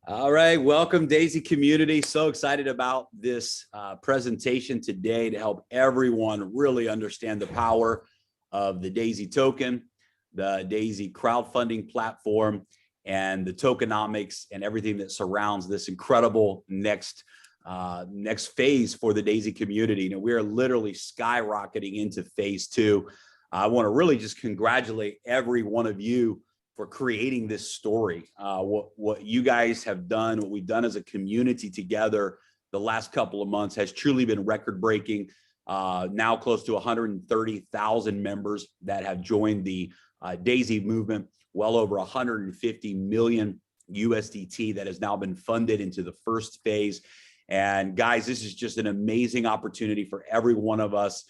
All right, welcome Daisy community. So excited about this presentation today to help everyone really understand the power of the Daisy token, the Daisy crowdfunding platform, and the tokenomics and everything that surrounds this incredible next phase for the Daisy community. You know, we are literally skyrocketing into phase 2. I want to really just congratulate every one of you for creating this story. What you guys have done, what we've done as a community together the last couple of months has truly been record breaking. Now close to 130,000 members that have joined the Daisy movement, well over 150 million USDT that has now been funded into the first phase. And guys, this is just an amazing opportunity for every one of us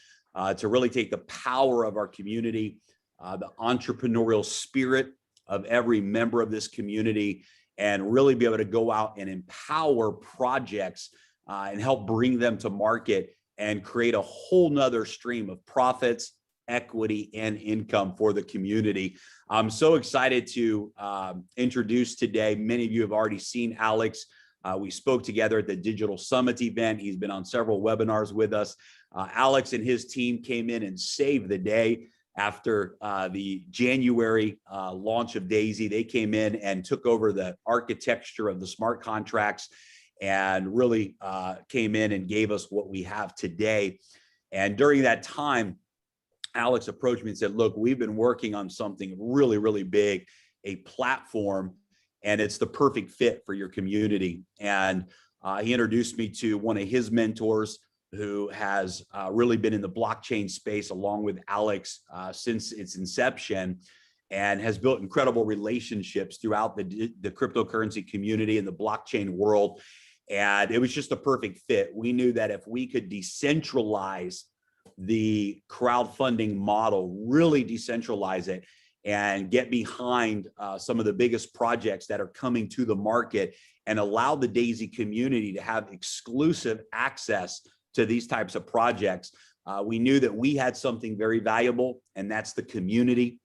to really take the power of our community, the entrepreneurial spirit of every member of this community, and really be able to go out and empower projects and help bring them to market and create a whole nother stream of profits, equity, and income for the community. I'm so excited to introduce today. Many of you have already seen Alex. We spoke together at the Digital Summit event. He's been on several webinars with us. Alex and his team came in and saved the day. After the January launch of Daisy, they came in and took over the architecture of the smart contracts and really came in and gave us what we have today. And during that time, Alex approached me and said, look, we've been working on something really, really big, a platform, and it's the perfect fit for your community. And he introduced me to one of his mentors, who has really been in the blockchain space along with Alex since its inception, and has built incredible relationships throughout the cryptocurrency community and the blockchain world. And it was just a perfect fit. We knew that if we could decentralize the crowdfunding model, really decentralize it, and get behind some of the biggest projects that are coming to the market and allow the Daisy community to have exclusive access to these types of projects, we knew that we had something very valuable, and that's the community.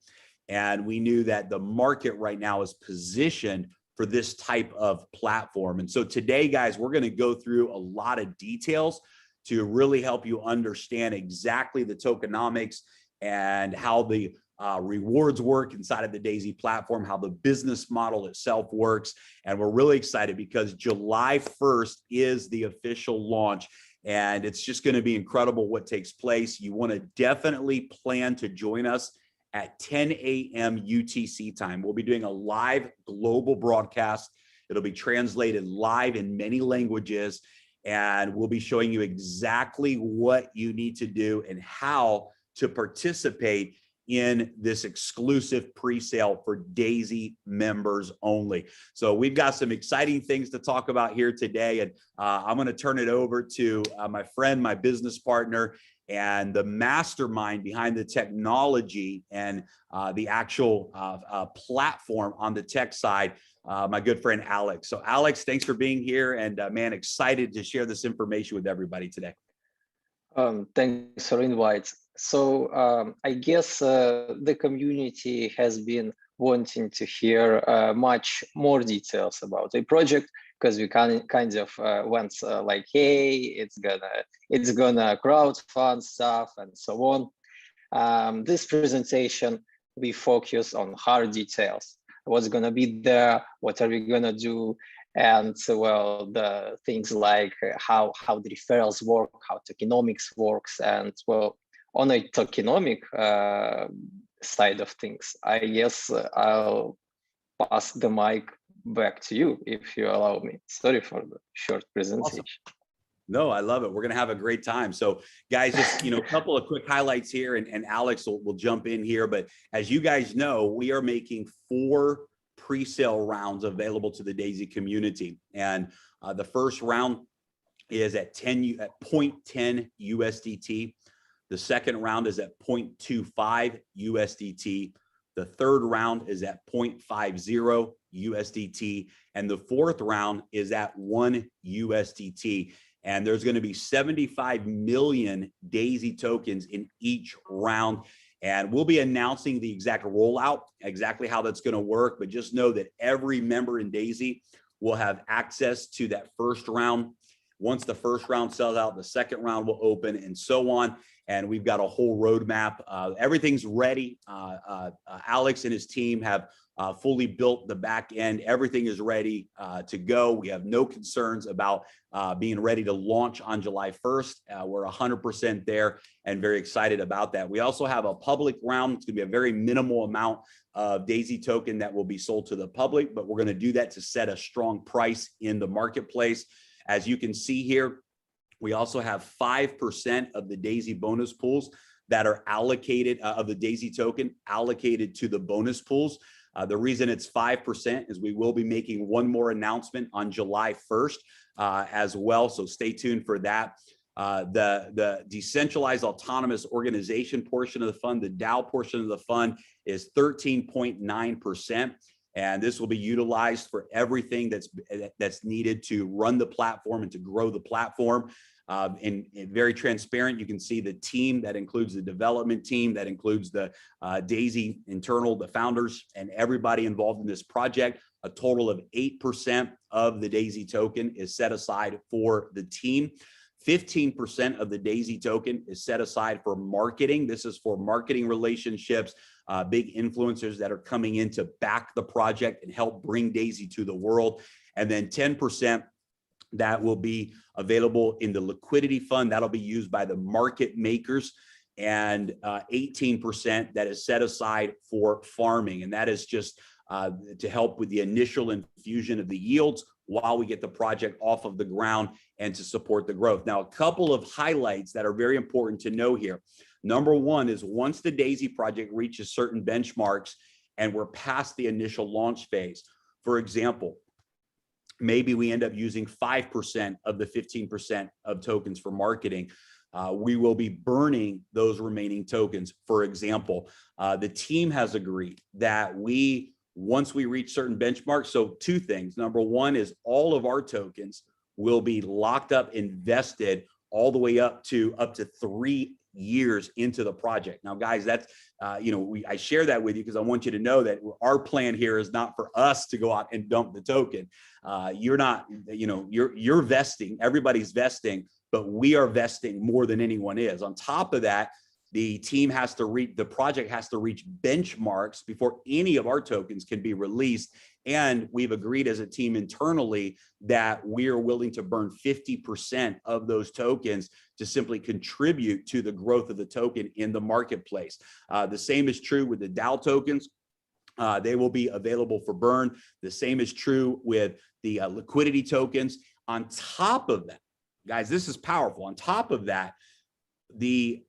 And we knew that the market right now is positioned for this type of platform. And so today, guys, we're going to go through a lot of details to really help you understand exactly the tokenomics and how the rewards work inside of the Daisy platform, how the business model itself works. And we're really excited because July 1st is the official launch. And it's just going to be incredible what takes place. You want to definitely plan to join us at 10 a.m. UTC time. We'll be doing a live global broadcast. It'll be translated live in many languages, and we'll be showing you exactly what you need to do and how to participate in this exclusive pre-sale for Daisy members only. So we've got some exciting things to talk about here today. And I'm going to turn it over to my friend, my business partner, and the mastermind behind the technology and the actual platform on the tech side, my good friend, Alex. So Alex, thanks for being here. And man, excited to share this information with everybody today. Thanks for the invite. So I guess the community has been wanting to hear much more details about the project, because we kind of went like, hey, it's gonna crowdfund stuff and so on. This presentation, we focus on hard details. What's gonna be there? What are we gonna do? And well, the things like how the referrals work, how tokenomics works, and well, on a tokenomic side of things, I guess I'll pass the mic back to you if you allow me. Sorry for the short presentation. Awesome. No, I love it. We're going to have a great time. So guys, just, a couple of quick highlights here, and Alex will jump in here. But as you guys know, we are making 4 pre-sale rounds available to the Daisy community. And the first round is at 0.10 USDT. The second round is at 0.25 USDT. The third round is at 0.50 USDT. And the fourth round is at 1 USDT. And there's going to be 75 million Daisy tokens in each round. And we'll be announcing the exact rollout, exactly how that's going to work. But just know that every member in Daisy will have access to that first round. Once the first round sells out, the second round will open, and so on. And we've got a whole roadmap. Everything's ready. Alex and his team have fully built the back end. Everything is ready to go. We have no concerns about being ready to launch on July 1st. We're 100% there and very excited about that. We also have a public round. It's going to be a very minimal amount of Daisy token that will be sold to the public, but we're going to do that to set a strong price in the marketplace. As you can see here, we also have 5% of the Daisy bonus pools that are allocated of the Daisy token allocated to the bonus pools. The reason it's 5% is we will be making one more announcement on July 1st as well. So stay tuned for that. The decentralized autonomous organization portion of the fund, the DAO portion of the fund, is 13.9%. And this will be utilized for everything that's needed to run the platform and to grow the platform. And very transparent, you can see the team that includes the development team, that includes the Daisy internal, the founders, and everybody involved in this project. A total of 8% of the Daisy token is set aside for the team. 15% of the Daisy token is set aside for marketing. This is for marketing relationships, big influencers that are coming in to back the project and help bring Daisy to the world. And then 10% that will be available in the liquidity fund. That'll be used by the market makers. And 18% that is set aside for farming. And that is just to help with the initial infusion of the yields while we get the project off of the ground and to support the growth. Now, a couple of highlights that are very important to know here. Number one is once the Daisy project reaches certain benchmarks and we're past the initial launch phase, for example, maybe we end up using 5% of the 15% of tokens for marketing. We will be burning those remaining tokens. For example, the team has agreed that once we reach certain benchmarks, so two things. Number one is all of our tokens will be locked up, invested all the way up to 3 years into the project. Now, guys, that's, I share that with you because I want you to know that our plan here is not for us to go out and dump the token. You're not, you're vesting, everybody's vesting, but we are vesting more than anyone is. On top of that, the project has to reach benchmarks before any of our tokens can be released. And we've agreed as a team internally that we are willing to burn 50% of those tokens to simply contribute to the growth of the token in the marketplace. The same is true with the DAO tokens. They will be available for burn. The same is true with the liquidity tokens. On top of that, guys, this is powerful. On top of that, the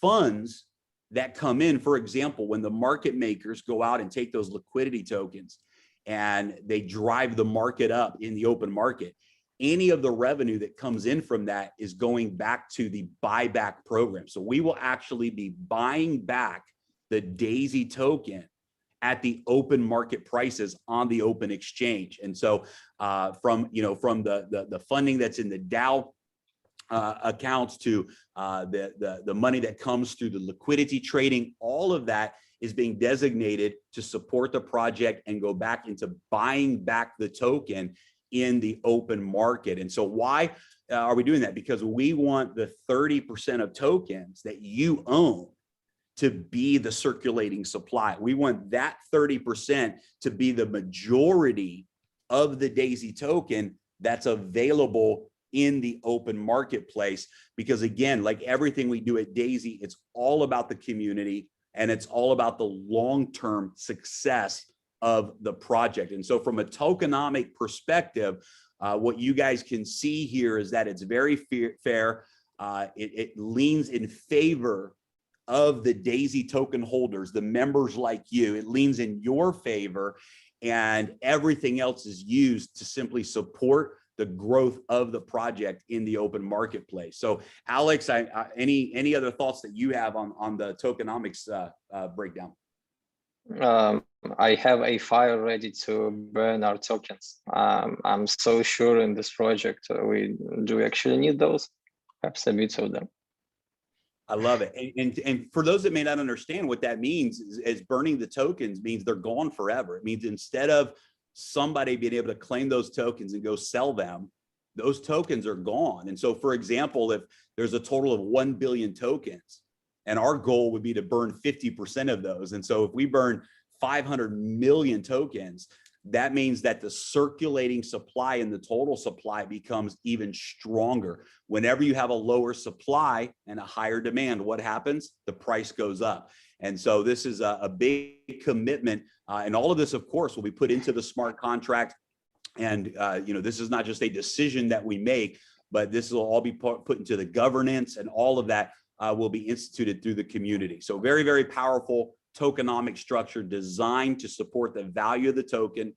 funds that come in, for example, when the market makers go out and take those liquidity tokens and they drive the market up in the open market, any of the revenue that comes in from that is going back to the buyback program. So we will actually be buying back the Daisy token at the open market prices on the open exchange. And so from the funding that's in the DAO accounts to the money that comes through the liquidity trading, all of that is being designated to support the project and go back into buying back the token in the open market. And so why are we doing that? Because we want the 30% of tokens that you own to be the circulating supply. We want that 30% to be the majority of the Daisy token that's available in the open marketplace. Because again, like everything we do at Daisy, it's all about the community and it's all about the long-term success of the project. And so from a tokenomic perspective, what you guys can see here is that it's very fair. It leans in favor of the Daisy token holders, the members like you. It leans in your favor, and everything else is used to simply support the growth of the project in the open marketplace. So Alex, any other thoughts that you have on the tokenomics breakdown? I have a file ready to burn our tokens. I'm so sure in this project we do actually need those, perhaps a bit of them. I love it. And for those that may not understand what that means is burning the tokens means they're gone forever. It means instead of somebody being able to claim those tokens and go sell them, those tokens are gone. And so, for example, if there's a total of 1 billion tokens, and our goal would be to burn 50% of those. And so if we burn 500 million tokens, that means that the circulating supply and the total supply becomes even stronger. Whenever you have a lower supply and a higher demand, what happens? The price goes up. And so this is a big commitment. And all of this, of course, will be put into the smart contract. And this is not just a decision that we make, but this will all be put into the governance, and all of that will be instituted through the community. So very, very powerful tokenomic structure designed to support the value of the token,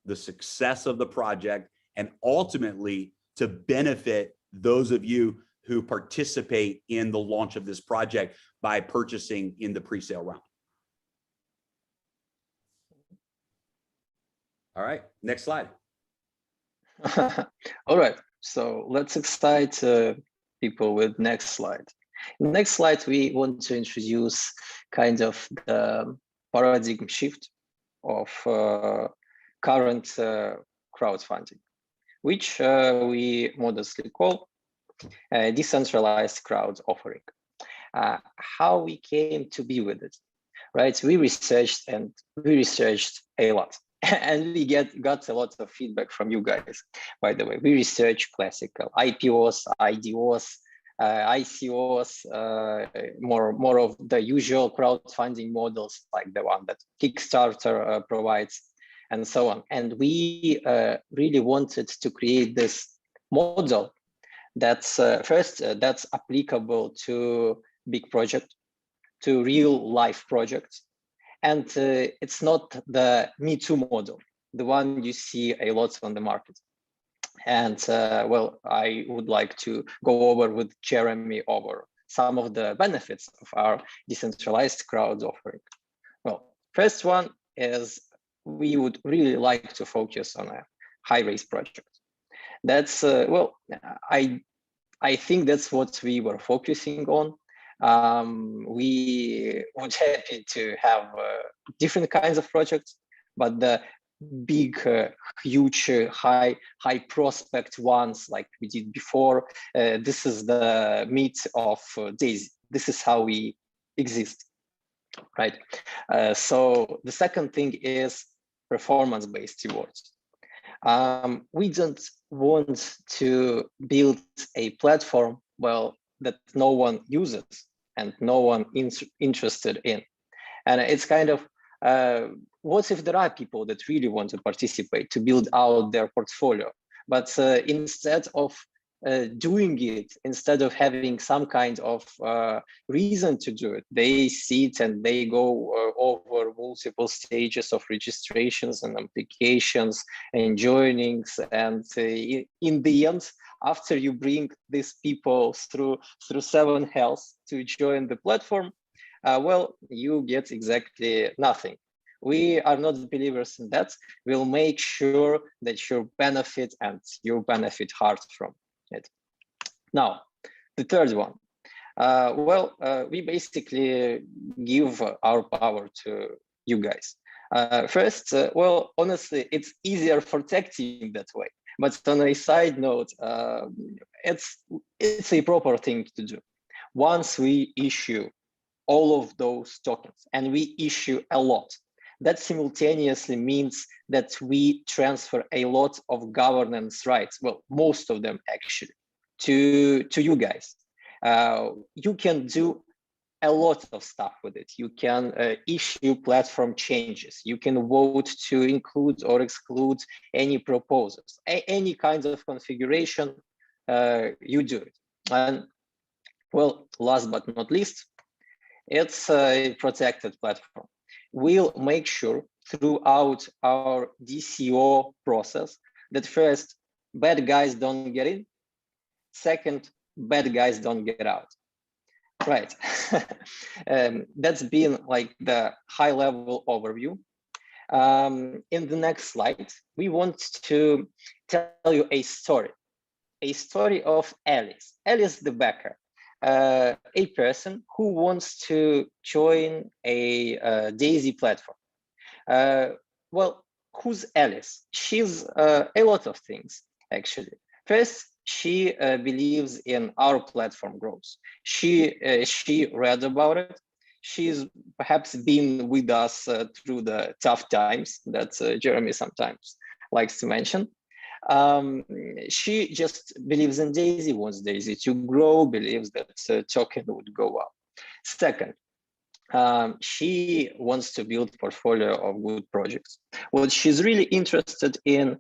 the success of the project, and ultimately to benefit those of you who participate in the launch of this project by purchasing in the pre-sale round. All right, next slide. All right, so let's excite people with next slide. In the next slide, we want to introduce kind of the paradigm shift of current crowdfunding, which we modestly call decentralized crowd offering. How we came to be with it, right? We researched a lot. And we got a lot of feedback from you guys, by the way. We researched classical IPOs, IDOs, ICOs, more of the usual crowdfunding models, like the one that Kickstarter provides, and so on. And we really wanted to create this model that's that's applicable to big projects, to real life projects. And it's not the Me Too model, the one you see a lot on the market. And well, I would like to go over with Jeremy over some of the benefits of our decentralized crowd offering. Well, first one is we would really like to focus on a high-raise project. That's, well, I think that's what we were focusing on. We would happy to have different kinds of projects, but the big, huge, high prospect ones like we did before, this is the meat of Daisy. This is how we exist, right? So the second thing is performance-based rewards. We don't want to build a platform, well, that no one uses and no one interested in. And it's kind of, what if there are people that really want to participate to build out their portfolio, but instead of doing it, instead of having some kind of reason to do it, they sit and they go over multiple stages of registrations and applications and joinings, and in the end, after you bring these people through 7 hells to join the platform, well, you get exactly nothing. We are not believers in that. We'll make sure that you benefit and you benefit hard from it. Now, the third one. Well, we basically give our power to you guys. First, well, honestly, it's easier for tech team that way. But on a side note, it's a proper thing to do. Once we issue all of those tokens, and we issue a lot, that simultaneously means that we transfer a lot of governance rights, well, most of them actually, to you guys. You can do a lot of stuff with it. You can issue platform changes. You can vote to include or exclude any proposals, any kinds of configuration, you do it. And well, last but not least, it's a protected platform. We'll make sure throughout our DCO process that first, bad guys don't get in. Second, bad guys don't get out. Right. That's been like the high level overview. In the next slide, we want to tell you a story of Alice the Becker, a person who wants to join a Daisy platform. Well, who's Alice? She's a lot of things, actually. First, she believes in our platform growth. She read about it. She's perhaps been with us through the tough times that Jeremy sometimes likes to mention. She just believes in Daisy, wants Daisy to grow, believes that token would go up. Second, she wants to build a portfolio of good projects. Well, she's really interested in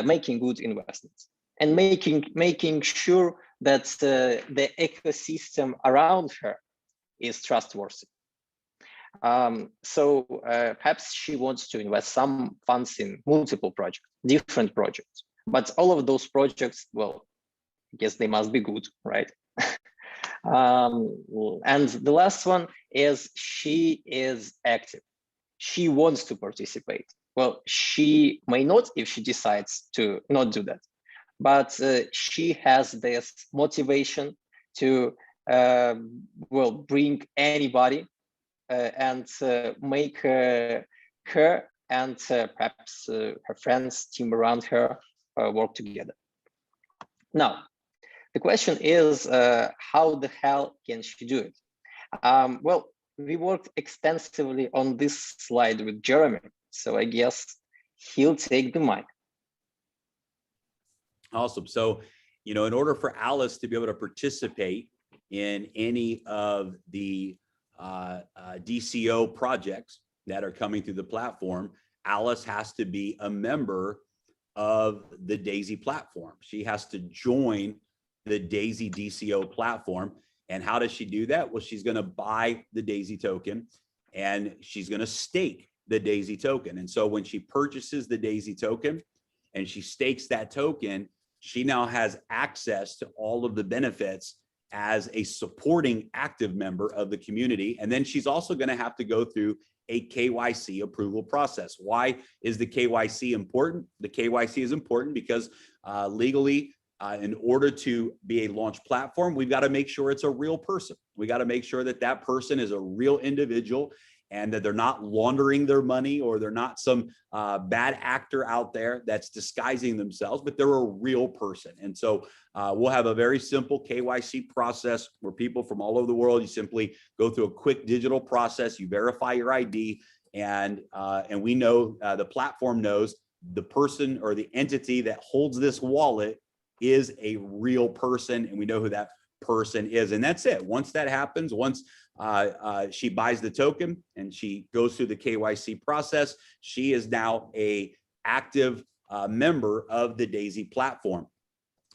making good investments and making sure that the ecosystem around her is trustworthy. So perhaps she wants to invest some funds in multiple projects, different projects, but all of those projects, well, I guess they must be good, right? And the last one is she is active. She wants to participate. Well, she may not if she decides to not do that, but she has this motivation to well, bring anybody and make her and perhaps her friends, team around her work together. Now, the question is, how the hell can she do it? Well, we worked extensively on this slide with Jeremy, so I guess he'll take the mic. Awesome. So, you know, in order for Alice to be able to participate in any of the DCO projects that are coming through the platform, Alice has to be a member of the Daisy platform. She has to join the Daisy DCO platform. And how does she do that? Well, she's going to buy the Daisy token and she's going to stake the Daisy token. And so when she purchases the Daisy token and she stakes that token, she now has access to all of the benefits as a supporting active member of the community. And then she's also going to have to go through a KYC approval process. Why is the KYC important? The KYC is important because legally, in order to be a launch platform, we've got to make sure it's a real person. We got to make sure that that person is a real individual and that they're not laundering their money or they're not some bad actor out there that's disguising themselves, but they're a real person. And so we'll have a very simple KYC process where people from all over the world, you simply go through a quick digital process, you verify your ID, and we know, the platform knows the person or the entity that holds this wallet is a real person, and we know who that person is. And that's it. Once that happens, once she buys the token and she goes through the KYC process, she is now a active member of the Daisy platform.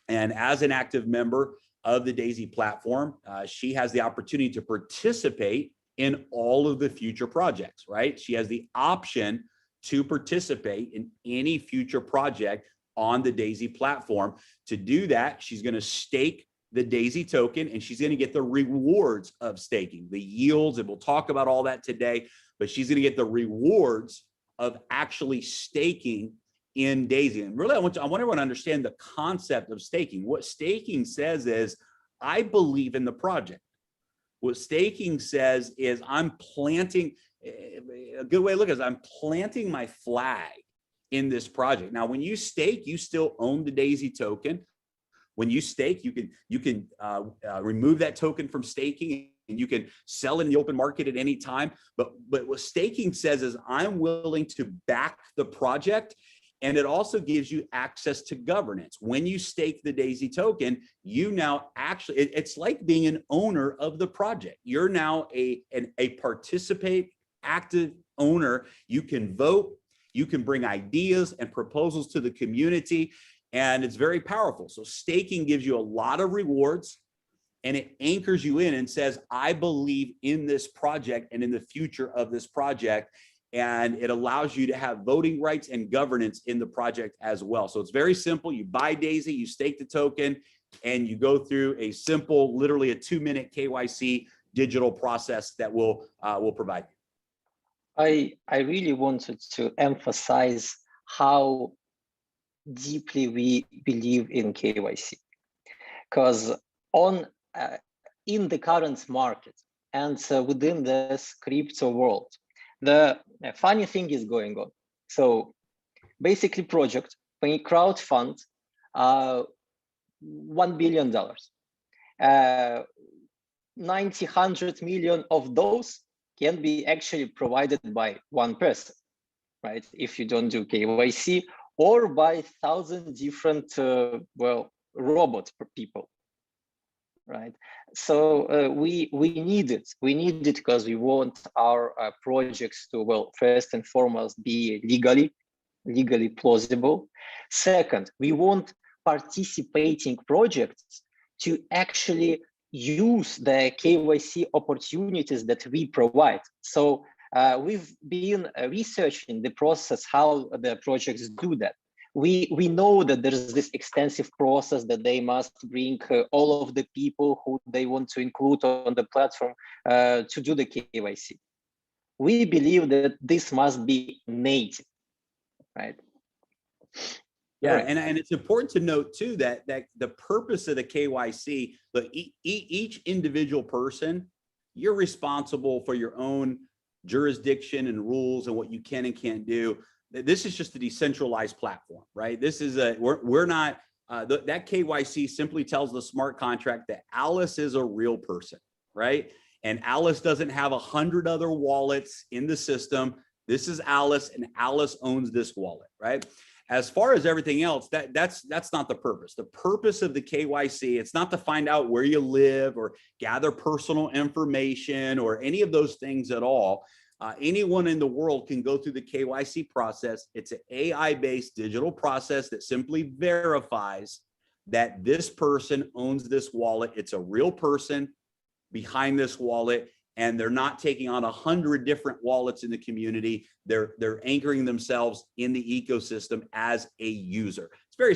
And as an active member of the Daisy platform, she has the opportunity to participate in all of the future projects, right? She has the option to participate in any future project on the Daisy platform. To do that, she's going to stake the Daisy token and she's going to get the rewards of staking, the yields, and we'll talk about all that today, but she's going to get the rewards of actually staking in Daisy. And really, I want everyone to understand the concept of staking. What staking says is, I believe in the project. What staking says is, I'm planting, a good way to look at it is I'm planting my flag in this project. Now, when you stake, you still own the Daisy token. When you stake, you can remove that token from staking and you can sell in the open market at any time. But what staking says is, I'm willing to back the project. And it also gives you access to governance. When you stake the Daisy token, you now actually, it's like being an owner of the project. You're now a participate, active owner. You can vote, you can bring ideas and proposals to the community, and it's very powerful. So staking gives you a lot of rewards and it anchors you in and says, I believe in this project and in the future of this project. And it allows you to have voting rights and governance in the project as well. So it's very simple. You buy Daisy, you stake the token, and you go through a simple, literally a 2-minute KYC digital process that we'll provide you. I really wanted to emphasize how deeply we believe in KYC, because in the current market and within this crypto world, the funny thing is going on. So basically project when you crowdfund $1 billion. 100 million of those can be actually provided by one person, right? If you don't do KYC, or by 1,000 different, robot people, right? So we need it. We need it because we want our projects to, well, first and foremost, be legally plausible. Second, we want participating projects to actually use the KYC opportunities that we provide. So we've been researching the process, how the projects do that. We know that there's this extensive process that they must bring all of the people who they want to include on the platform to do the KYC. We believe that this must be native, right? Yeah, right. And it's important to note too that the purpose of the KYC, look, each individual person, you're responsible for your own jurisdiction and rules and what you can and can't do. This is just a decentralized platform, right? This is we're not that KYC simply tells the smart contract that Alice is a real person, right? And Alice doesn't have 100 other wallets in the system. This is Alice, and Alice owns this wallet, right? As far as everything else, that's not the purpose. The purpose of the KYC, it's not to find out where you live or gather personal information or any of those things at all. Anyone in the world can go through the KYC process. It's an AI-based digital process that simply verifies that this person owns this wallet. It's a real person behind this wallet, and they're not taking on 100 different wallets in the community. They're anchoring themselves in the ecosystem as a user. It's very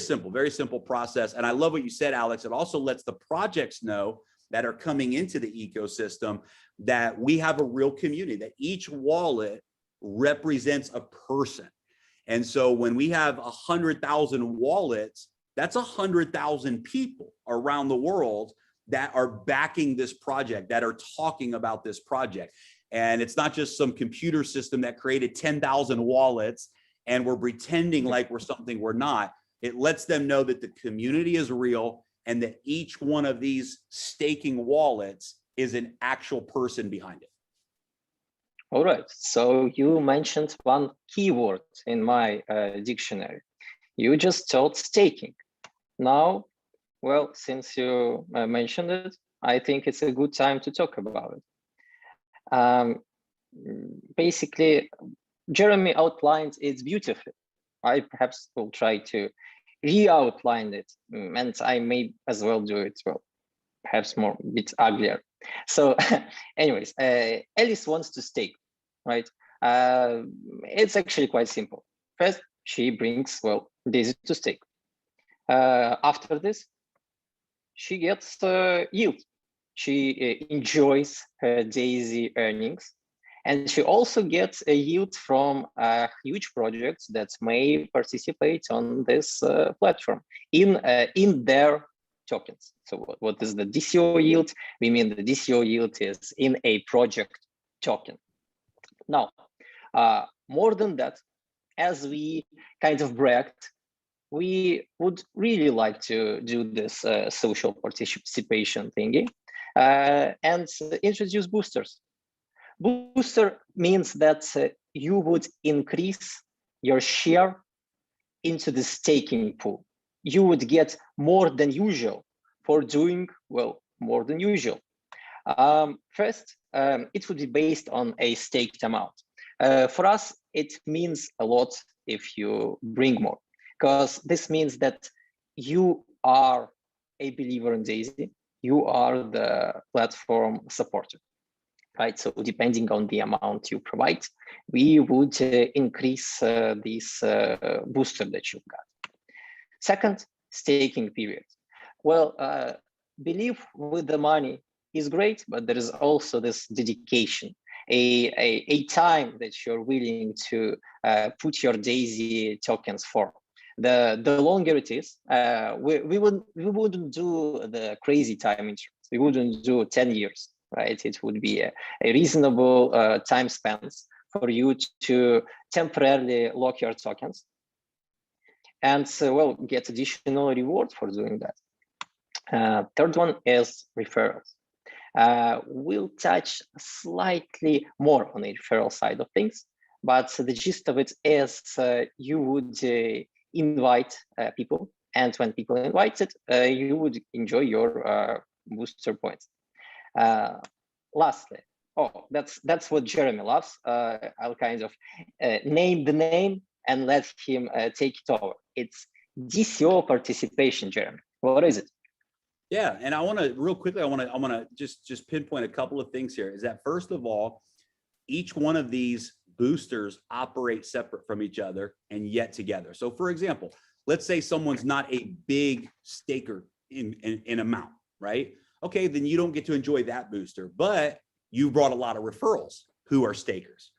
simple process. And I love what you said, Alex. It also lets the projects know that are coming into the ecosystem that we have a real community, that each wallet represents a person. And so when we have 100,000 wallets, that's 100,000 people around the world that are backing this project, that are talking about this project. And it's not just some computer system that created 10,000 wallets and we're pretending like we're something we're not. It lets them know that the community is real and that each one of these staking wallets is an actual person behind it. All right, so you mentioned one keyword in my dictionary. You just told staking. Now, well, since you mentioned it, I think it's a good time to talk about it. Basically, Jeremy outlined it beautifully. I perhaps will try to re-outline it, and I may as well do it, well, perhaps more a bit uglier. So anyways, Alice wants to stake, right? It's actually quite simple. First, she brings, well, Daisy to stake. After this, she gets yield. She enjoys her Daisy earnings. And she also gets a yield from huge projects that may participate on this platform in their tokens. So what is the DCO yield? We mean the DCO yield is in a project token. Now, more than that, as we kind of bragged, we would really like to do this social participation thingy and introduce boosters. Booster means that you would increase your share into the staking pool. You would get more than usual for doing, well, more than usual. First, it would be based on a staked amount. For us, it means a lot if you bring more, because this means that you are a believer in Daisy, you are the platform supporter. Right, so depending on the amount you provide, we would increase this booster that you've got. Second, staking period. Well, believe with the money is great, but there is also this dedication, a time that you're willing to put your Daisy tokens for. The longer it is, we wouldn't do the crazy time interest. We wouldn't do 10 years. Right, it would be a reasonable time span for you to temporarily lock your tokens. and well, get additional reward for doing that. Third one is referrals. We'll touch slightly more on the referral side of things, but the gist of it is you would invite people, and when people invited, you would enjoy your booster points. Lastly, that's what Jeremy loves. I'll kind of name the name and let him take it over. It's DCO participation, Jeremy. What is it? Yeah, and I want to real quickly, I want to just pinpoint a couple of things here. Is that first of all, each one of these boosters operate separate from each other and yet together. So for example, let's say someone's not a big staker in amount, right? Okay, then you don't get to enjoy that booster, but you brought a lot of referrals who are stakers.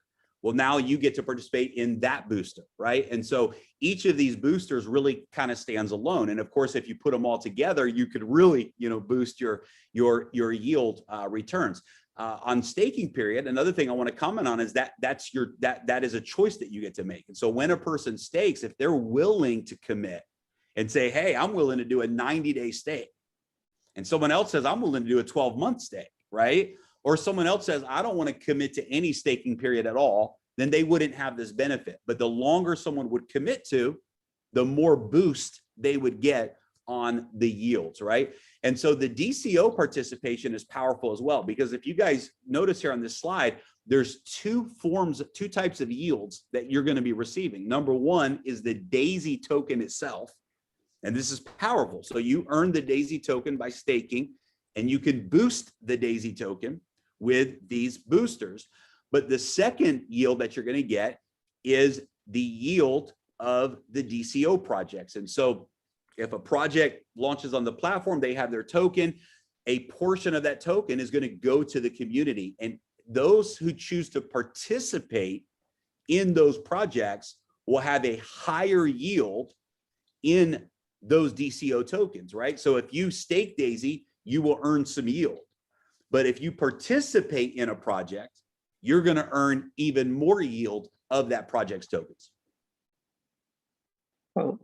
Well, now you get to participate in that booster, right? And so each of these boosters really kind of stands alone. And of course, if you put them all together, you could really, boost your yield returns. On staking period, another thing I want to comment on is that that is a choice that you get to make. And so when a person stakes, if they're willing to commit and say, hey, I'm willing to do a 90-day stake, and someone else says, I'm willing to do a 12-month stake, right? Or someone else says, I don't want to commit to any staking period at all, then they wouldn't have this benefit. But the longer someone would commit to, the more boost they would get on the yields, right? And so the DCO participation is powerful as well, because if you guys notice here on this slide, there's two types of yields that you're going to be receiving. Number one is the DAISY token itself. And this is powerful. So you earn the DAISY token by staking, and you can boost the DAISY token with these boosters. But the second yield that you're going to get is the yield of the DCO projects. And so if a project launches on the platform, they have their token, a portion of that token is going to go to the community. And those who choose to participate in those projects will have a higher yield in those DCO tokens, right? So if you stake DAISY, you will earn some yield. But if you participate in a project, you're going to earn even more yield of that project's tokens. Well,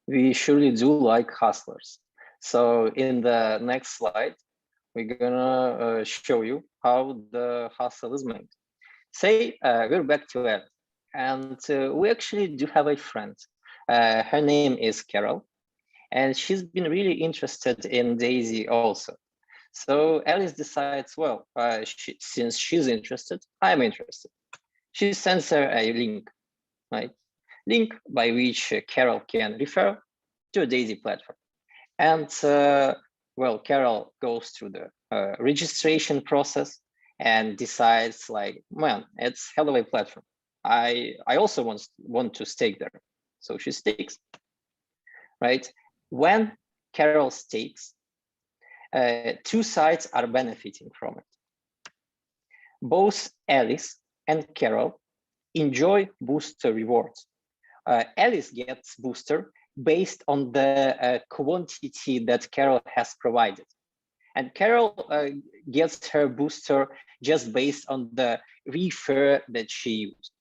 we surely do like hustlers. So in the next slide, we're gonna show you how the hustle is made. Say we're back to Ed, and we actually do have a friend. Her name is Carol, and she's been really interested in DAISY also. So Alice decides, well, since she's interested, I'm interested. She sends her a link, right? Link by which Carol can refer to a DAISY platform. And well, Carol goes through the registration process and decides like, man, it's hell of a platform. I also want to stake there. So she stakes, right? When Carol stakes, two sides are benefiting from it. Both Alice and Carol enjoy booster rewards. Alice gets booster based on the quantity that Carol has provided. And Carol gets her booster just based on the refer that she used.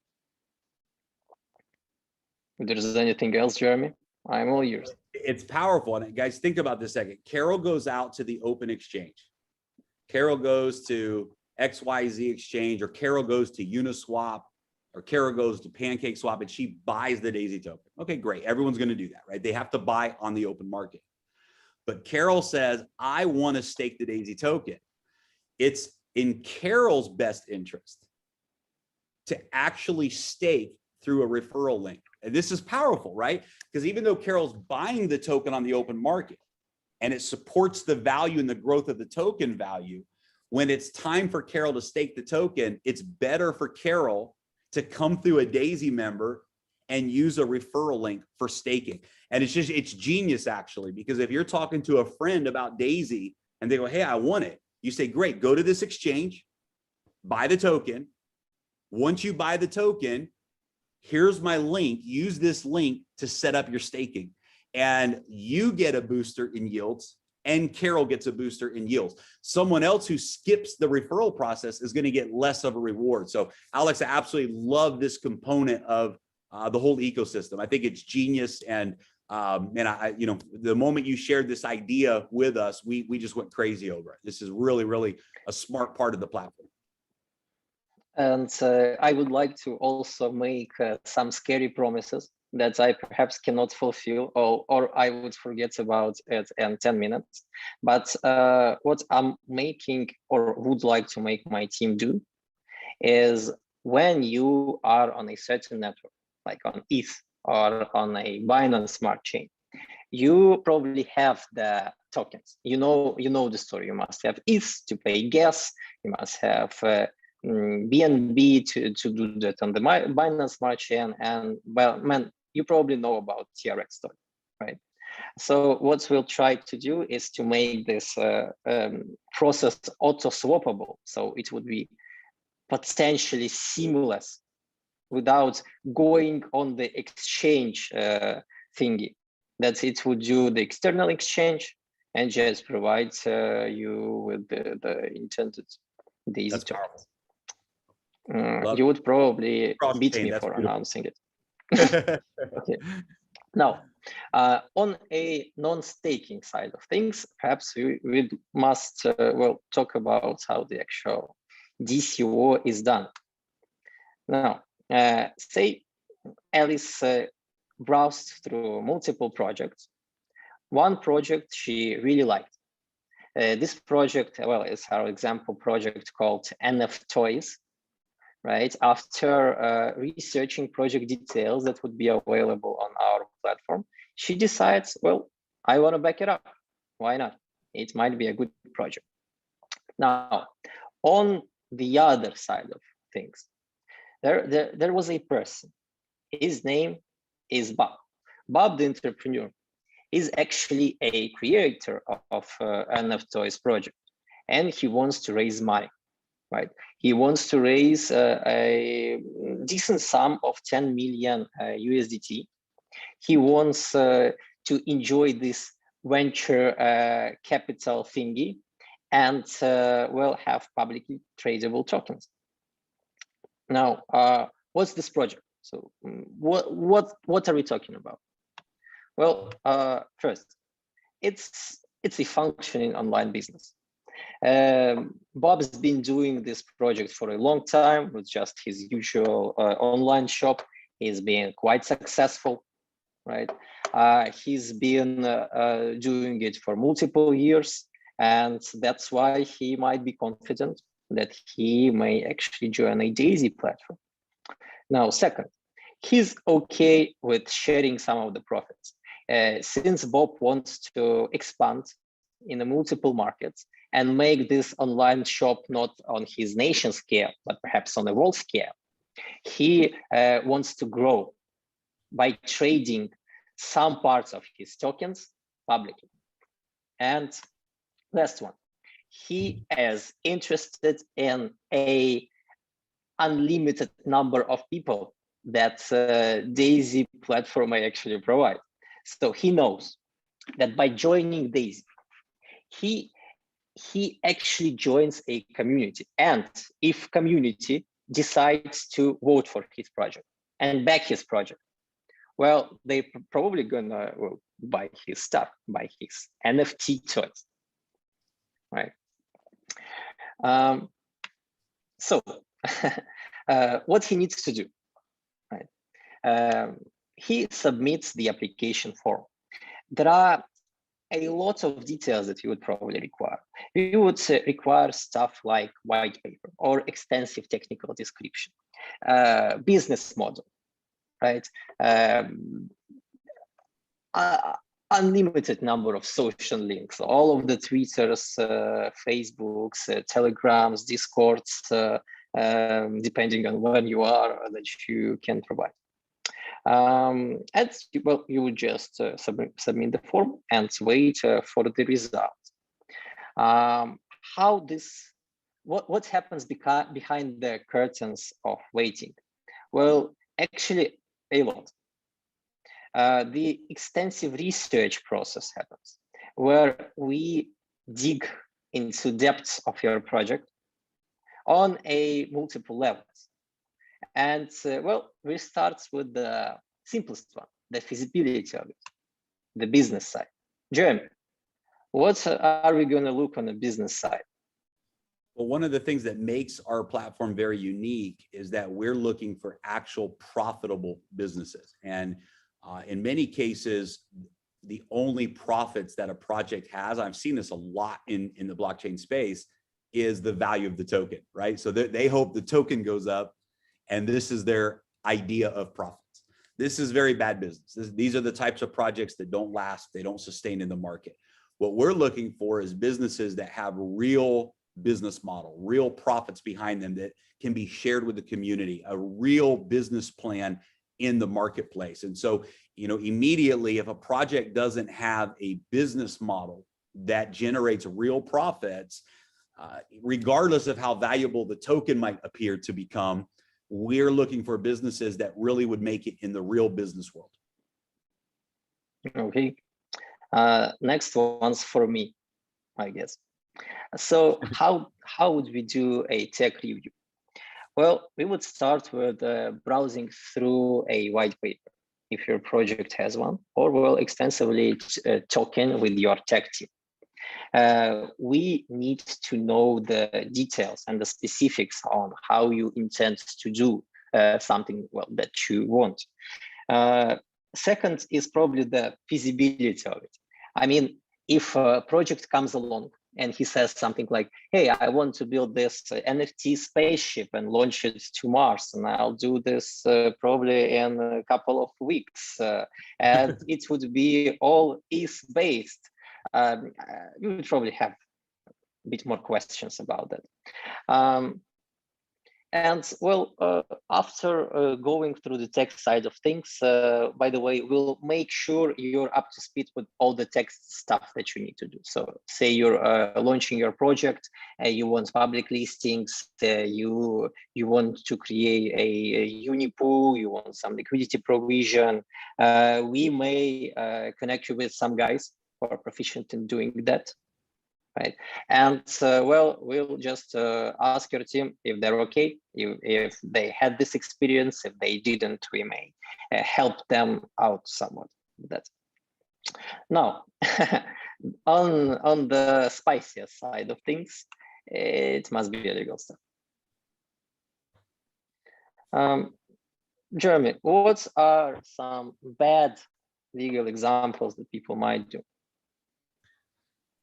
If there's anything else, Jeremy, I'm all yours. It's powerful. And guys, think about this a second. Carol goes out to the open exchange. Carol goes to XYZ exchange, or Carol goes to Uniswap, or Carol goes to PancakeSwap, and she buys the DAISY token. Okay, great. Everyone's going to do that, right? They have to buy on the open market. But Carol says, I want to stake the DAISY token. It's in Carol's best interest to actually stake through a referral link. And this is powerful, right? Because even though Carol's buying the token on the open market and it supports the value and the growth of the token value, when it's time for Carol to stake the token, it's better for Carol to come through a DAISY member and use a referral link for staking. And it's genius actually, because if you're talking to a friend about DAISY and they go, hey, I want it. You say, great, go to this exchange, buy the token. Once you buy the token, here's my link, use this link to set up your staking. And you get a booster in yields and Carol gets a booster in yields. Someone else who skips the referral process is going to get less of a reward. So Alex, I absolutely love this component of the whole ecosystem. I think it's genius. And And the moment you shared this idea with us, we just went crazy over it. This is really, really a smart part of the platform. And I would like to also make some scary promises that I perhaps cannot fulfill, or I would forget about it in 10 minutes. But what I'm making or would like to make my team do is, when you are on a certain network, like on ETH or on a Binance Smart Chain, you probably have the tokens. You know the story. You must have ETH to pay gas. You must have BNB to do that on the Binance Smart Chain. And well, man, you probably know about TRX story, right? So what we'll try to do is to make this process auto-swappable. So it would be potentially seamless without going on the exchange thingy. That it would do the external exchange and just provide you with the intended DAISY tokens. You would probably beat me for announcing it. Okay. Now, on a non-staking side of things, perhaps we must talk about how the actual DCO is done. Now, say Alice browsed through multiple projects. One project she really liked. This project, well, is our example project called NF Toys, right? After researching project details that would be available on our platform, she decides, well, I want to back it up. Why not? It might be a good project. Now, on the other side of things, there was a person. His name is Bob. Bob, the entrepreneur, is actually a creator of NF Toys project, and he wants to raise money, right? He wants to raise a decent sum of 10 million USDT. He wants to enjoy this venture capital thingy and will have publicly tradable tokens. Now, what's this project? So what are we talking about? Well, first, it's a functioning online business. Bob's been doing this project for a long time with just his usual online shop. He's been quite successful, right? He's been doing it for multiple years, and that's why he might be confident that he may actually join a DAISY platform. Now, second, he's okay with sharing some of the profits. Since Bob wants to expand in the multiple markets and make this online shop not on his nation scale, but perhaps on a world scale, he wants to grow by trading some parts of his tokens publicly. And last one, he is interested in a unlimited number of people that DAISY platform may actually provide. So he knows that by joining DAISY, he actually joins a community. And if community decides to vote for his project and back his project, well, they're probably gonna buy his stuff, buy his NFT toys, right? So what he needs to do, right? He submits the application form. There are a lot of details that you would probably require. You would require stuff like white paper or extensive technical description, business model, right? Unlimited number of social links, all of the Twitters, Facebooks, Telegrams, Discords, depending on where you are, that you can provide. And well, you would just submit the form and wait for the result. What happens behind the curtains of waiting? Well, actually, a lot. The extensive research process happens, where we dig into depths of your project on a multiple levels. And well, we start with the simplest one, the feasibility of it. the business side. Jeremy, what are we going to look on the business side? Well, one of the things that makes our platform very unique is that we're looking for actual profitable businesses. And in many cases, the only profits that a project has, I've seen this a lot in the blockchain space, is the value of the token, right? So they hope the token goes up, and this is their idea of profits. This is very bad business. These are the types of projects that don't last, they don't sustain in the market. What we're looking for is businesses that have real business model, real profits behind them that can be shared with the community, a real business plan in the marketplace. And so, immediately, if a project doesn't have a business model that generates real profits, regardless of how valuable the token might appear to become, we're looking for businesses that really would make it in the real business world. Okay. Next one's for me, I guess. So how would we do a tech review? Well, we would start with browsing through a white paper, if your project has one, or extensively talking with your tech team. We need to know the details and the specifics on how you intend to do something that you want. Second is probably the feasibility of it. I mean, if a project comes along and he says something like, hey, I want to build this NFT spaceship and launch it to Mars, and I'll do this probably in a couple of weeks, and it would be all ETH-based, you would probably have a bit more questions about that. And after going through the tech side of things, by the way, we'll make sure you're up to speed with all the tech stuff that you need to do. So say you're launching your project, you want public listings, you want to create a unipool, you want some liquidity provision. We may connect you with some guys who are proficient in doing that. Right, and we'll just ask your team if they're okay, if they had this experience. If they didn't, we may help them out somewhat with that. Now, on the spiciest side of things, it must be illegal stuff. Jeremy, what are some bad legal examples that people might do?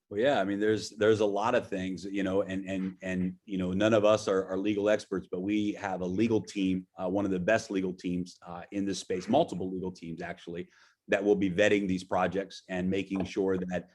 Well, yeah, I mean, there's a lot of things, and none of us are legal experts, but we have a legal team, one of the best legal teams in this space, multiple legal teams actually, that will be vetting these projects and making sure that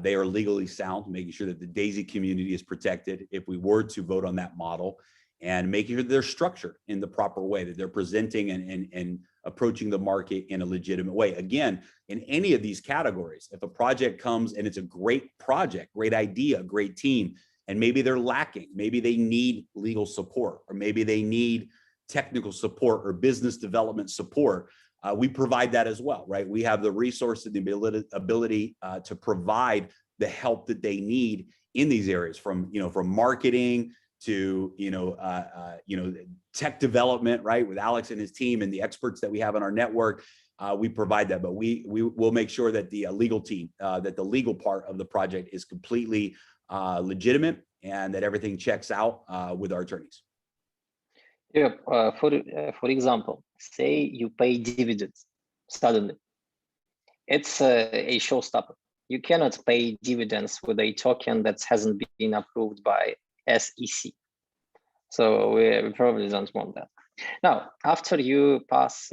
they are legally sound, making sure that the DAISY community is protected if we were to vote on that model, and making sure they're structured in the proper way, that they're presenting and approaching the market in a legitimate way. Again, in any of these categories, if a project comes and it's a great project, great idea, great team, and maybe they're lacking, maybe they need legal support, or maybe they need technical support or business development support, we provide that as well, right? We have the resources and the ability to provide the help that they need in these areas, from marketing to tech development, right? With Alex and his team and the experts that we have on our network, we provide that. But we will make sure that the legal team, that the legal part of the project is completely legitimate, and that everything checks out with our attorneys. Yeah. For example, say you pay dividends suddenly. It's a showstopper. You cannot pay dividends with a token that hasn't been approved by SEC. So we probably don't want that. Now, after you pass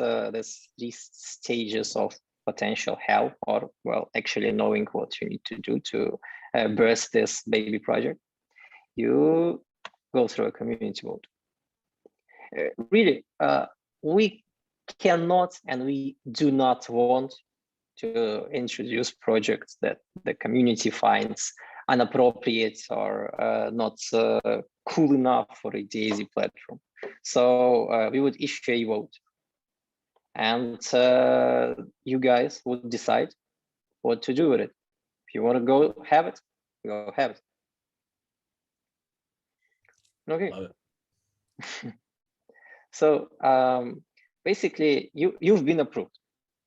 these stages of potential hell, or actually knowing what you need to do to burst this baby project, you go through a community vote. Really, we cannot and we do not want to introduce projects that the community finds inappropriate or not cool enough for a DAISY platform. So we would issue a vote, and you guys would decide what to do with it. If you want to go have it, go have it. Okay. Love it. So basically, you've been approved.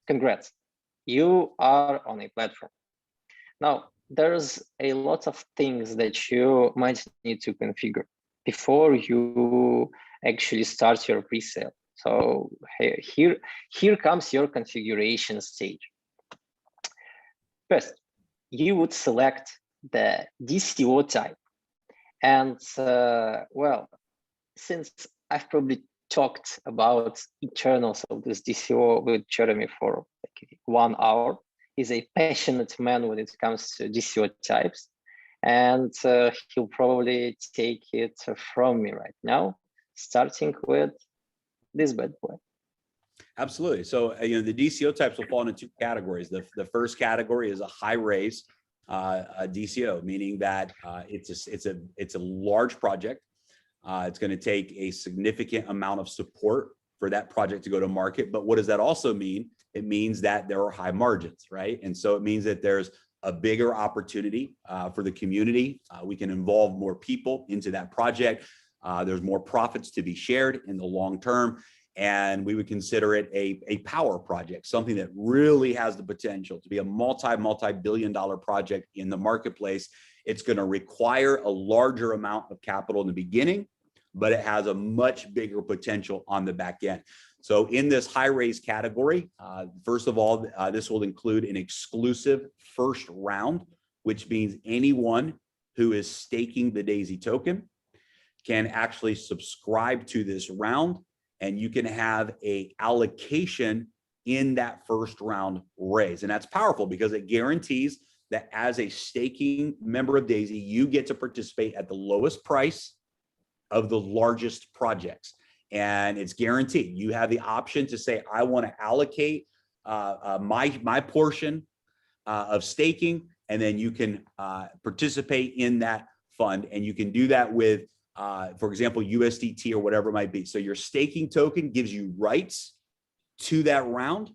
Congrats. you are on a platform. Now, there's a lot of things that you might need to configure before you actually start your pre-sale. So here comes your configuration stage. First, you would select the DCO type. And well, since I've probably talked about internals of this DCO with Jeremy for like 1 hour, he's a passionate man when it comes to DCO types. And he'll probably take it from me right now, starting with this bad boy. Absolutely. So, the DCO types will fall into 2 categories. The first category is a high raise DCO, meaning that it's a large project. It's going to take a significant amount of support for that project to go to market. But what does that also mean? It means that there are high margins, right? And so it means that there's a bigger opportunity for the community. We can involve more people into that project. There's more profits to be shared in the long term. And we would consider it a power project, something that really has the potential to be a multi-billion-dollar project in the marketplace. It's going to require a larger amount of capital in the beginning, but it has a much bigger potential on the back end. So in this high raise category, first of all, this will include an exclusive first round, which means anyone who is staking the Daisy token can actually subscribe to this round, and you can have a allocation in that first round raise. And that's powerful because it guarantees that as a staking member of Daisy, you get to participate at the lowest price of the largest projects. And it's guaranteed. You have the option to say, I want to allocate my portion of staking, and then you can participate in that fund. And you can do that with, for example, USDT or whatever it might be. So your staking token gives you rights to that round,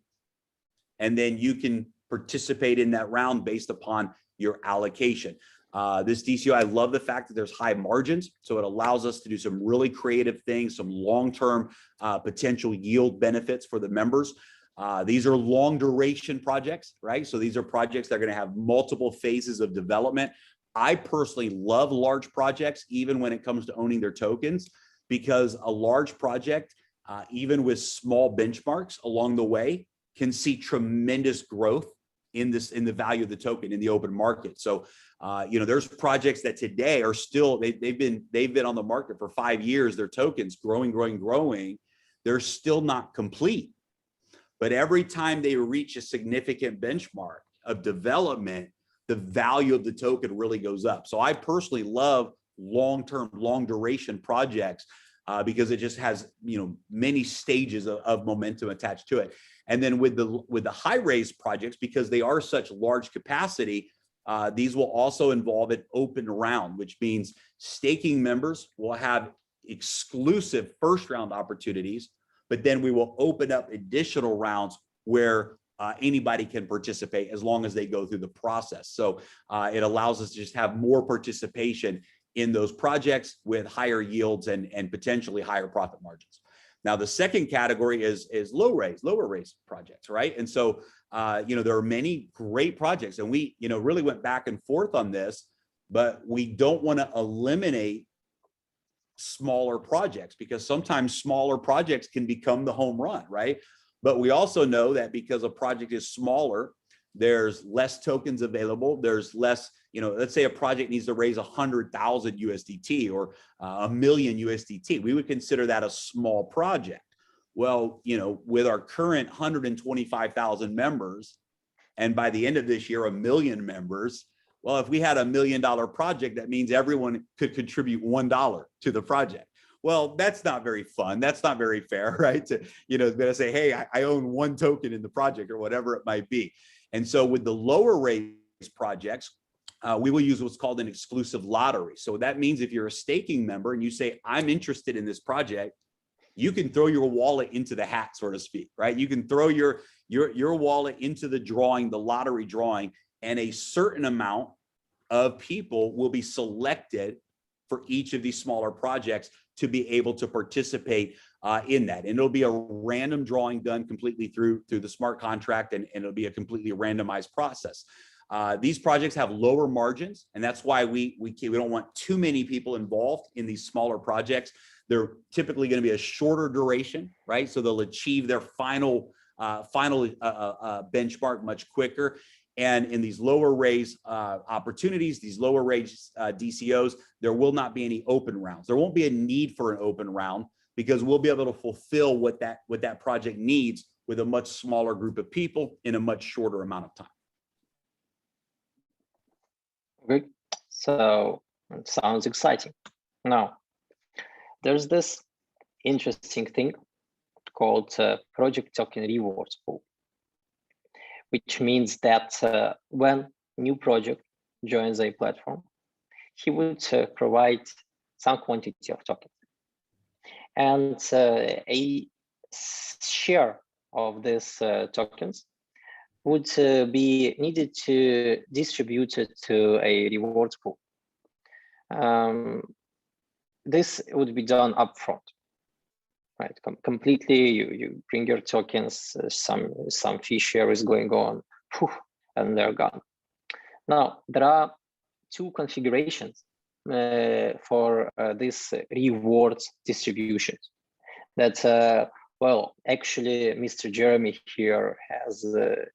and then you can participate in that round based upon your allocation. This DCO, I love the fact that there's high margins. So it allows us to do some really creative things, some long-term potential yield benefits for the members. These are long duration projects, right? So these are projects that are going to have multiple phases of development. I personally love large projects, even when it comes to owning their tokens, because a large project, even with small benchmarks along the way, can see tremendous growth in the value of the token in the open market. So, there's projects that today are still, they've been on the market for 5 years, their tokens growing. They're still not complete. But every time they reach a significant benchmark of development, the value of the token really goes up. So I personally love long-term, long duration projects because it just has, many stages of momentum attached to it. And then with the high raise projects, because they are such large capacity, these will also involve an open round, which means staking members will have exclusive first round opportunities, but then we will open up additional rounds where anybody can participate as long as they go through the process. So it allows us to just have more participation in those projects with higher yields and potentially higher profit margins. Now, the second category is lower raise projects, right? And so, there are many great projects, and we, really went back and forth on this, but we don't want to eliminate smaller projects because sometimes smaller projects can become the home run, right? But we also know that because a project is smaller, there's less tokens available. There's less, let's say a project needs to raise 100,000 USDT or $1 million USDT. We would consider that a small project. Well, with our current 125,000 members, and by the end of this year, 1 million members, well, if we had $1 million project, that means everyone could contribute $1 to the project. Well, that's not very fun. That's not very fair, right? To, say, hey, I own 1 token in the project or whatever it might be. And so with the lower raise projects, we will use what's called an exclusive lottery. So that means if you're a staking member and you say, I'm interested in this project, you can throw your wallet into the hat, so to speak, right? You can throw your wallet into the drawing, the lottery drawing, and a certain amount of people will be selected for each of these smaller projects to be able to participate in that. And it'll be a random drawing done completely through the smart contract, and it'll be a completely randomized process. These projects have lower margins, and that's why we don't want too many people involved in these smaller projects. They're typically going to be a shorter duration, right? So they'll achieve their final benchmark much quicker. And in these lower raise opportunities, these lower raise DCOs, there will not be any open rounds. There won't be a need for an open round because we'll be able to fulfill what that project needs with a much smaller group of people in a much shorter amount of time. Good. So it sounds exciting. Now, there's this interesting thing called project token rewards pool, which means that when new project joins a platform, he would provide some quantity of tokens. And a share of these tokens would be needed to distribute it to a rewards pool. This would be done upfront, right? Completely, you bring your tokens, some fee share is going on, and they're gone. Now, there are two configurations for this rewards distribution that, well, actually, Mr. Jeremy here has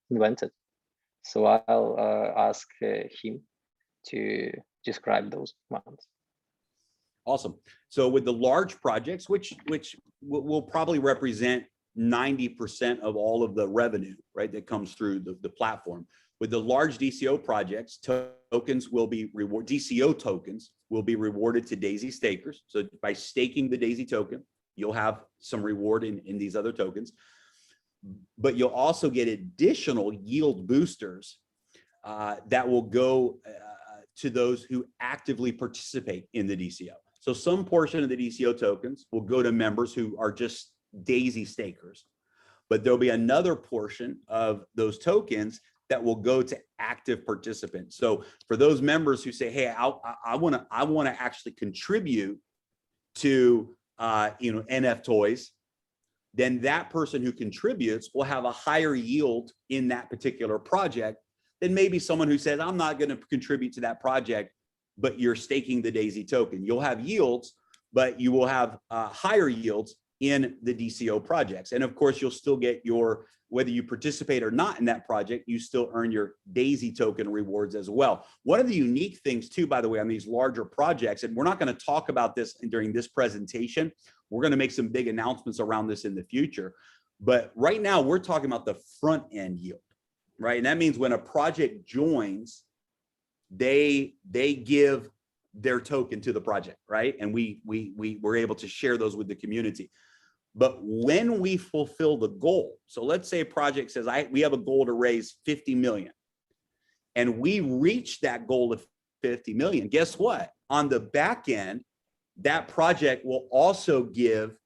invented. So I'll ask him to describe those ones. Awesome. So with the large projects, which will probably represent 90% of all of the revenue, right, that comes through the platform. With the large DCO projects, tokens will be DCO tokens will be rewarded to Daisy stakers. So by staking the Daisy token, you'll have some reward in these other tokens, but you'll also get additional yield boosters that will go to those who actively participate in the DCO. So some portion of the DCO tokens will go to members who are just Daisy stakers, but there'll be another portion of those tokens that will go to active participants. So for those members who say, hey, I want to actually contribute to NF toys, then that person who contributes will have a higher yield in that particular project than maybe someone who says, I'm not going to contribute to that project, but you're staking the Daisy token. You'll have yields, but you will have higher yields in the DCO projects. And of course, you'll still get your, whether you participate or not in that project, you still earn your Daisy token rewards as well. One of the unique things too, by the way, on these larger projects, and we're not going to talk about this during this presentation, we're going to make some big announcements around this in the future. But right now we're talking about the front end yield, right? And that means when a project joins, they give their token to the project, right? And we were able to share those with the community. But when we fulfill the goal, so let's say a project says, we have a goal to raise 50 million, and we reach that goal of 50 million, guess what? On the back end, that project will also give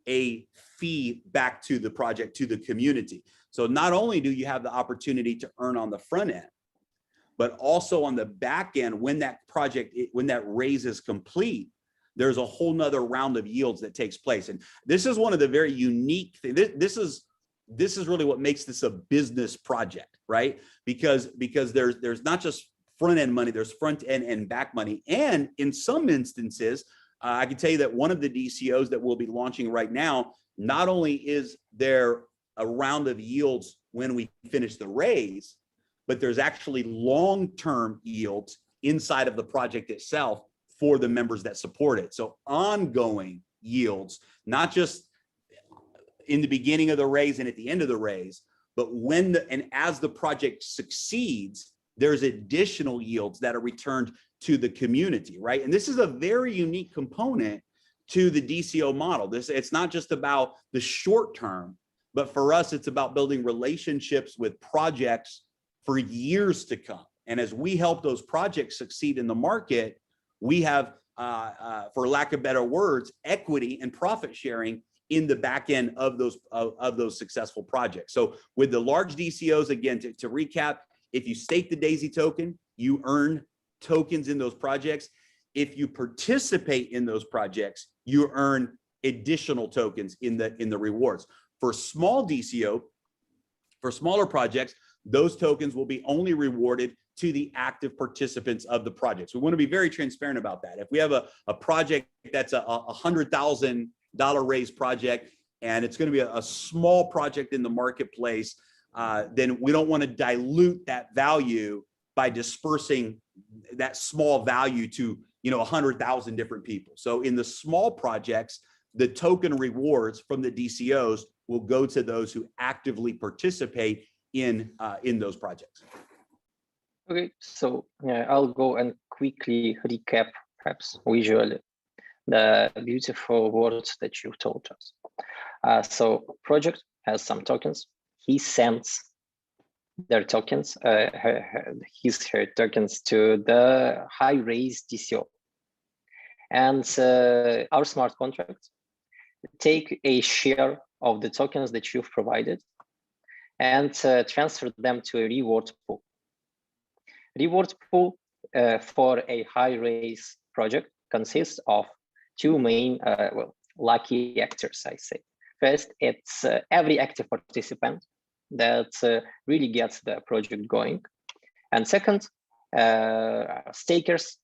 a fee back to the project, to the community. So not only do you have the opportunity to earn on the front end, but also on the back end, when that raise is complete, there's a whole nother round of yields that takes place. And this is one of the very unique things. This is really what makes this a business project, right? Because there's not just front end money, there's front end and back money. And in some instances, I can tell you that one of the DCOs that we'll be launching right now, not only is there a round of yields when we finish the raise, but there's actually long-term yields inside of the project itself for the members that support it. So ongoing yields, not just in the beginning of the raise and at the end of the raise, but as the project succeeds, there's additional yields that are returned to the community, right? And this is a very unique component to the DCO model. It's not just about the short term, but for us, it's about building relationships with projects for years to come. And as we help those projects succeed in the market, we have, for lack of better words, equity and profit sharing in the back end of those successful projects. So with the large DCOs, again, to recap, if you stake the Daisy token, you earn tokens in those projects. if you participate in those projects, you earn additional tokens in the rewards. For small DCO, for smaller projects, those tokens will be only rewarded to the active participants of the project. So we want to be very transparent about that. If we have a project that's a $100,000 raise project, and it's going to be a small project in the marketplace, then we don't want to dilute that value by dispersing that small value to 100,000 different people. So in the small projects, the token rewards from the DCOs will go to those who actively participate in those projects. Okay, so I'll go and quickly recap, perhaps visually, the beautiful words that you told us. So project has some tokens. He sends their tokens, her tokens to the high raise DCO. And our smart contract take a share of the tokens that you've provided and transfer them to a reward pool. Reward pool for a high raise project consists of two main, lucky actors, I say. First, it's every active participant that really gets the project going. And second, stakers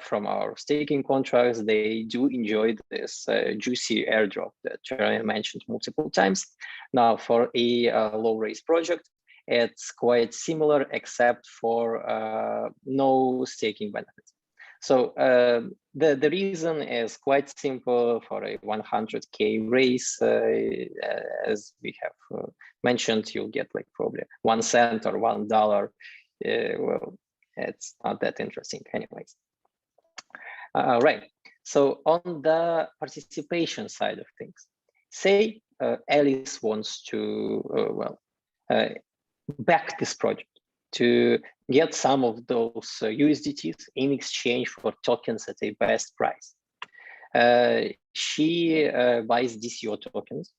from our staking contracts, they do enjoy this juicy airdrop that I mentioned multiple times. Now, for a low raise project, it's quite similar, except for no staking benefits. So the reason is quite simple. For a 100K raise, as we have mentioned, you'll get like probably 1 cent or $1. Well, it's not that interesting anyways. Right, so on the participation side of things, say Alice wants to, back this project to get some of those USDTs in exchange for tokens at a best price. She buys DCO tokens,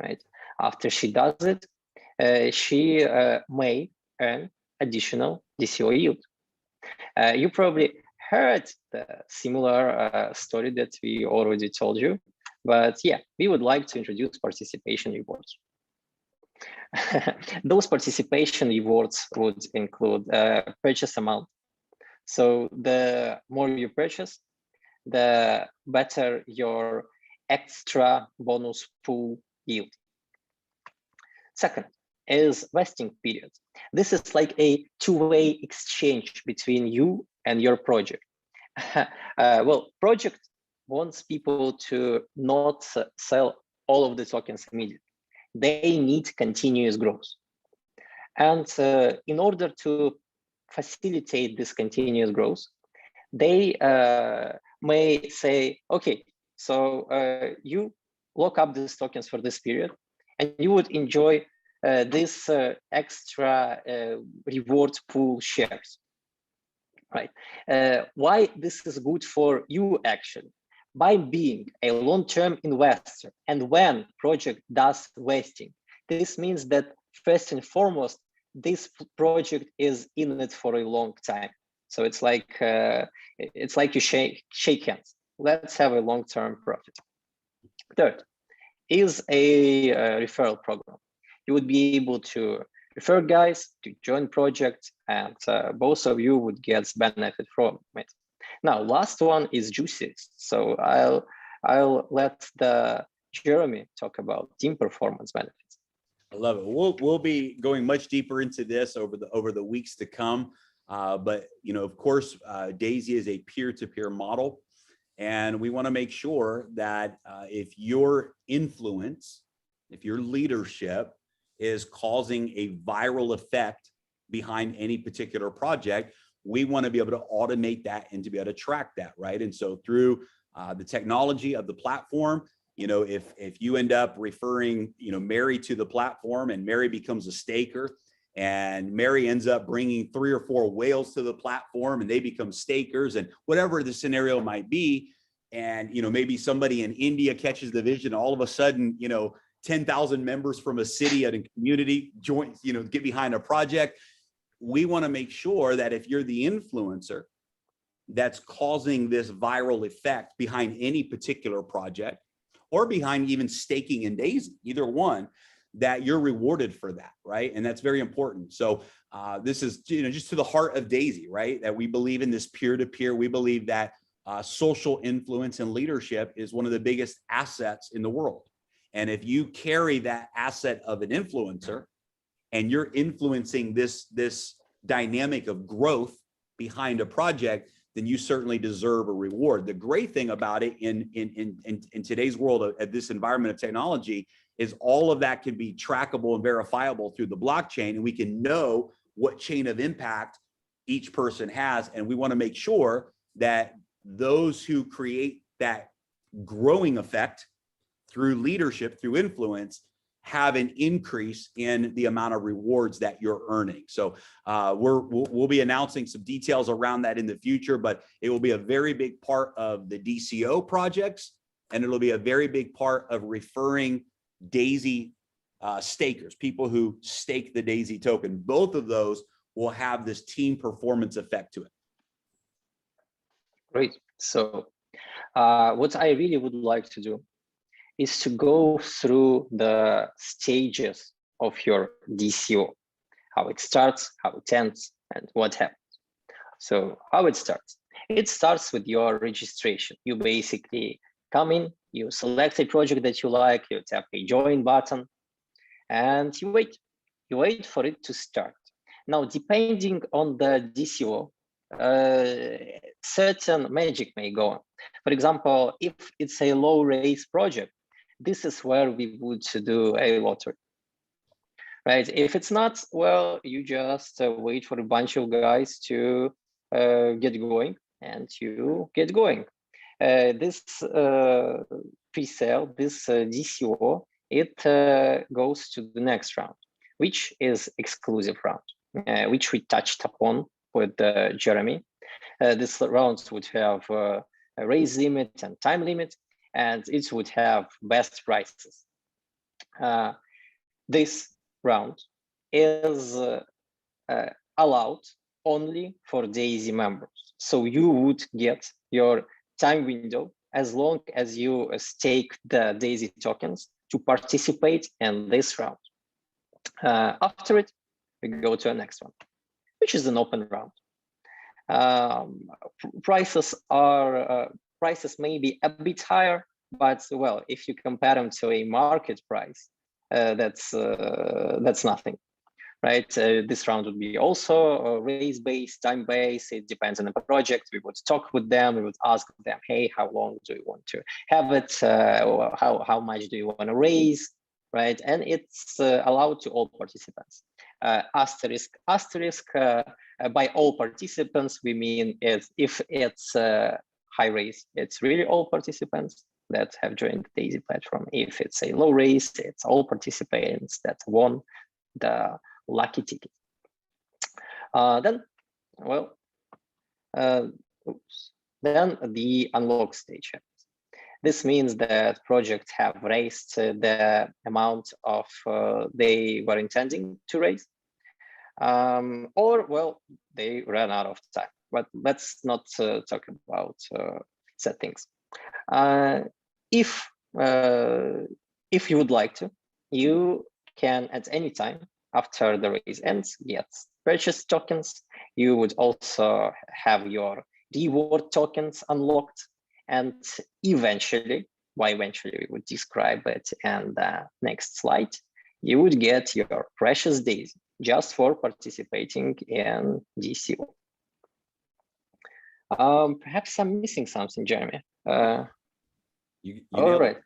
right? After she does it, she may earn additional DCO yield. You probably heard the similar story that we already told you, but yeah, we would like to introduce participation rewards. Those participation rewards would include purchase amount. So the more you purchase, the better your extra bonus pool yield. Second is vesting period. This is like a two-way exchange between you and your project. Well, project wants people to not sell all of the tokens immediately. They need continuous growth. And in order to facilitate this continuous growth, they may say, okay, so you lock up these tokens for this period, and you would enjoy this extra reward pool shares, right? Why this is good for you actually? By being a long-term investor, and when project does vesting, this means that first and foremost, this project is in it for a long time. So it's like you shake hands. Let's have a long-term profit. Third is a referral program. You would be able to refer guys to join projects, and both of you would get benefit from it. Now, last one is juiciest. So I'll let Jeremy talk about team performance benefits. I love it. We'll be going much deeper into this over the weeks to come. But of course, Daisy is a peer-to-peer model, and we want to make sure that if your influence, if your leadership is causing a viral effect behind any particular project, we want to be able to automate that and to be able to track that, right? And so through the technology of the platform, if you end up referring, Mary to the platform, and Mary becomes a staker, and Mary ends up bringing 3 or 4 whales to the platform, and they become stakers, and whatever the scenario might be, and maybe somebody in India catches the vision, all of a sudden 10,000 members from a city and a community join, get behind a project. We want to make sure that if you're the influencer, that's causing this viral effect behind any particular project, or behind even staking in Daisy, either one, that you're rewarded for that, right? And that's very important. So this is, just to the heart of Daisy, right? That we believe in this peer-to-peer. We believe that social influence and leadership is one of the biggest assets in the world. And if you carry that asset of an influencer and you're influencing this dynamic of growth behind a project, then you certainly deserve a reward. The great thing about it in today's world of this environment of technology is all of that can be trackable and verifiable through the blockchain, and we can know what chain of impact each person has. And we want to make sure that those who create that growing effect through leadership, through influence, have an increase in the amount of rewards that you're earning. So we'll be announcing some details around that in the future, but it will be a very big part of the DCO projects, and it'll be a very big part of referring Daisy stakers, people who stake the Daisy token. Both of those will have this team performance effect to it. Great. So what I really would like to do is to go through the stages of your DCO, how it starts, how it ends, and what happens. So how it starts? It starts with your registration. You basically come in, you select a project that you like, you tap a join button, and you wait. You wait for it to start. Now, depending on the DCO, certain magic may go on. For example, if it's a low raise project, this is where we would do a lottery, right? If it's not, well, you just wait for a bunch of guys to get going, and you get going. This pre-sale, this DCO, it goes to the next round, which is exclusive round, which we touched upon with Jeremy. This round would have a raise limit and time limit, and it would have best prices. This round is allowed only for Daisy members. So you would get your time window as long as you stake the Daisy tokens to participate in this round. After it, we go to the next one, which is an open round. Prices may be a bit higher, but well, if you compare them to a market price, that's nothing, right? This round would be also raise-based, time-based. It depends on the project. We would talk with them. We would ask them, hey, how long do you want to have it? How much do you want to raise, right? And it's allowed to all participants. Asterisk, by all participants, we mean if it's high raise, it's really all participants that have joined the Daisy platform. If it's a low raise, it's all participants that won the lucky ticket. Then the unlock stage happens. This means that projects have raised the amount of they were intending to raise, or well, they ran out of time. But let's not talk about sad things. If you would like to, you can at any time after the raise ends get purchase tokens. You would also have your reward tokens unlocked, and eventually, we would describe it in the next slide. You would get your precious Daisy just for participating in DCO. Perhaps I'm missing something, Jeremy. All right.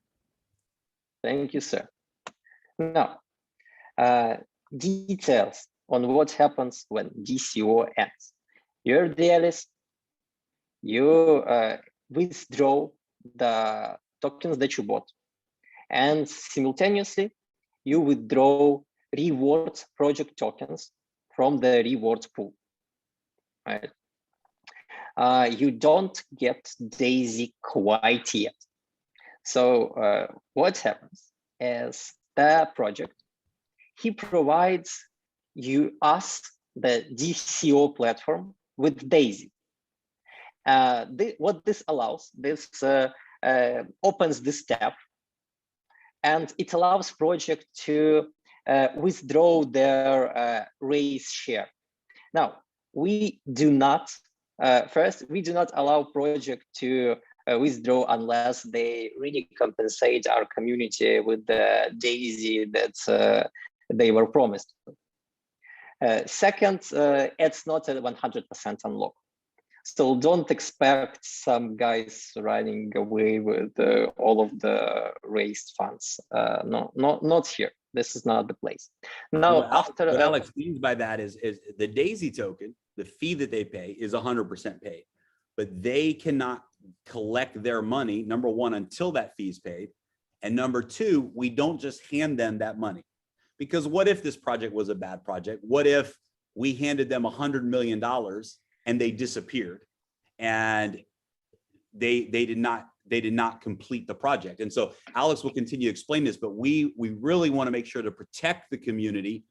Thank you, sir. Now, details on what happens when DCO ends. Your DLS, you withdraw the tokens that you bought, and simultaneously, you withdraw reward project tokens from the rewards pool, right? You don't get Daisy quite yet. So what happens is the project, he provides us, the DCO platform, with Daisy. What this allows, this opens this tab, and it allows project to withdraw their raise share. Now, we do not, first, we do not allow project to withdraw unless they really compensate our community with the DAISY that they were promised. Second, it's not a 100% unlock. So don't expect some guys running away with all of the raised funds. No, not here. This is not the place. Now, what Alex means by that is the DAISY token, the fee that they pay is 100% paid, but they cannot collect their money, number one, until that fee is paid. And number two, we don't just hand them that money. Because what if this project was a bad project? What if we handed them $100 million and they disappeared and they did not complete the project? And so Alex will continue to explain this, but we really want to make sure to protect the community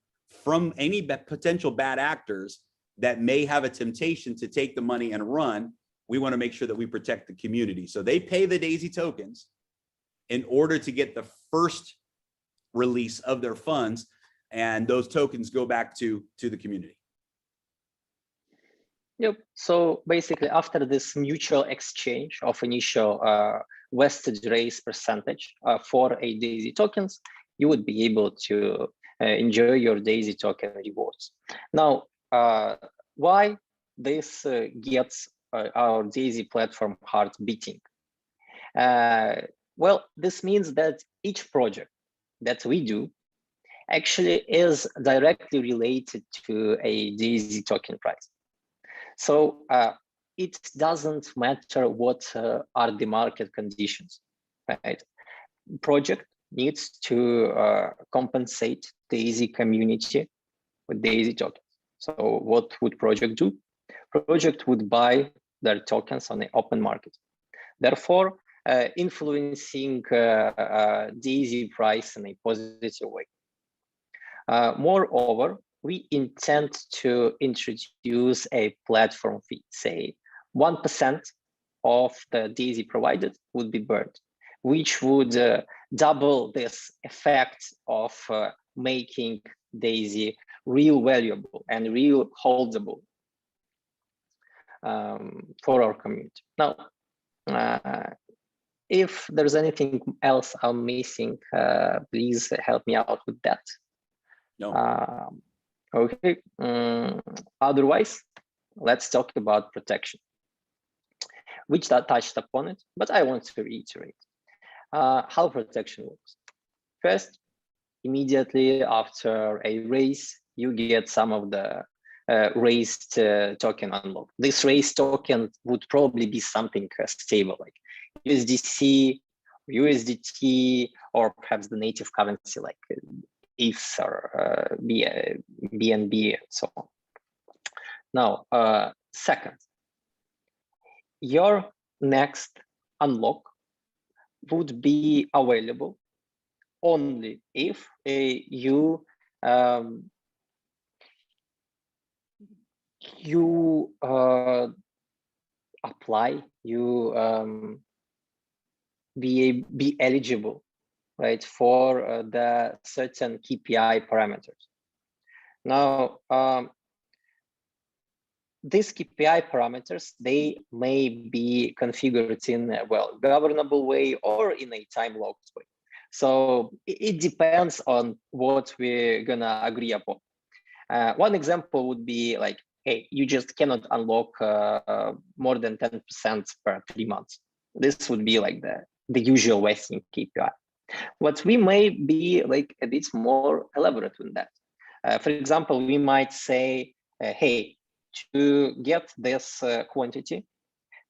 from any potential bad actors that may have a temptation to take the money and run. We want to make sure that we protect the community. So they pay the DAISY tokens in order to get the first release of their funds, and those tokens go back to the community. Yep. So basically, after this mutual exchange of initial vested raise percentage for a DAISY tokens, you would be able to enjoy your DAISY token rewards. Now, why this gets our DAISY platform heart beating? Well, this means that each project that we do actually is directly related to a DAISY token price. So it doesn't matter what are the market conditions, right? Project needs to compensate the DAISY community with DAISY tokens. So what would project do? Project would buy their tokens on the open market. Therefore, influencing DAISY price in a positive way. Moreover, we intend to introduce a platform fee, say 1% of the DAISY provided would be burned, which would double this effect of making DAISY real valuable and real holdable for our community. Now, if there's anything else I'm missing, please help me out with that. No. Okay. Otherwise, let's talk about protection, which I touched upon it, but I want to reiterate how protection works. First, immediately after a raise, you get some of the raised token unlock. This raised token would probably be something stable like USDC, USDT, or perhaps the native currency like ETH or BNB and so on. Now, second, your next unlock would be available only if you apply, you be eligible, right, for the certain KPI parameters. Now, these KPI parameters, they may be configured in a governable way or in a time-locked way. So it depends on what we're gonna agree upon. One example would be like, hey, you just cannot unlock more than 10% per 3 months. This would be like the usual vesting KPI. But we may be like a bit more elaborate than that. For example, we might say, hey, to get this quantity,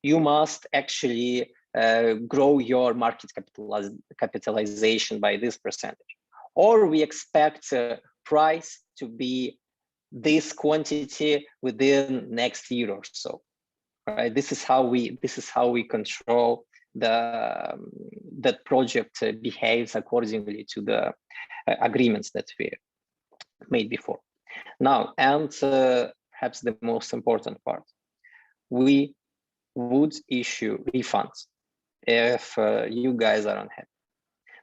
you must actually grow your market capitalization by this percentage. Or we expect price to be this quantity within next year or so. Right? This is how we control that project behaves accordingly to the agreements that we made before. Now, and perhaps the most important part, we would issue refunds if you guys are unhappy.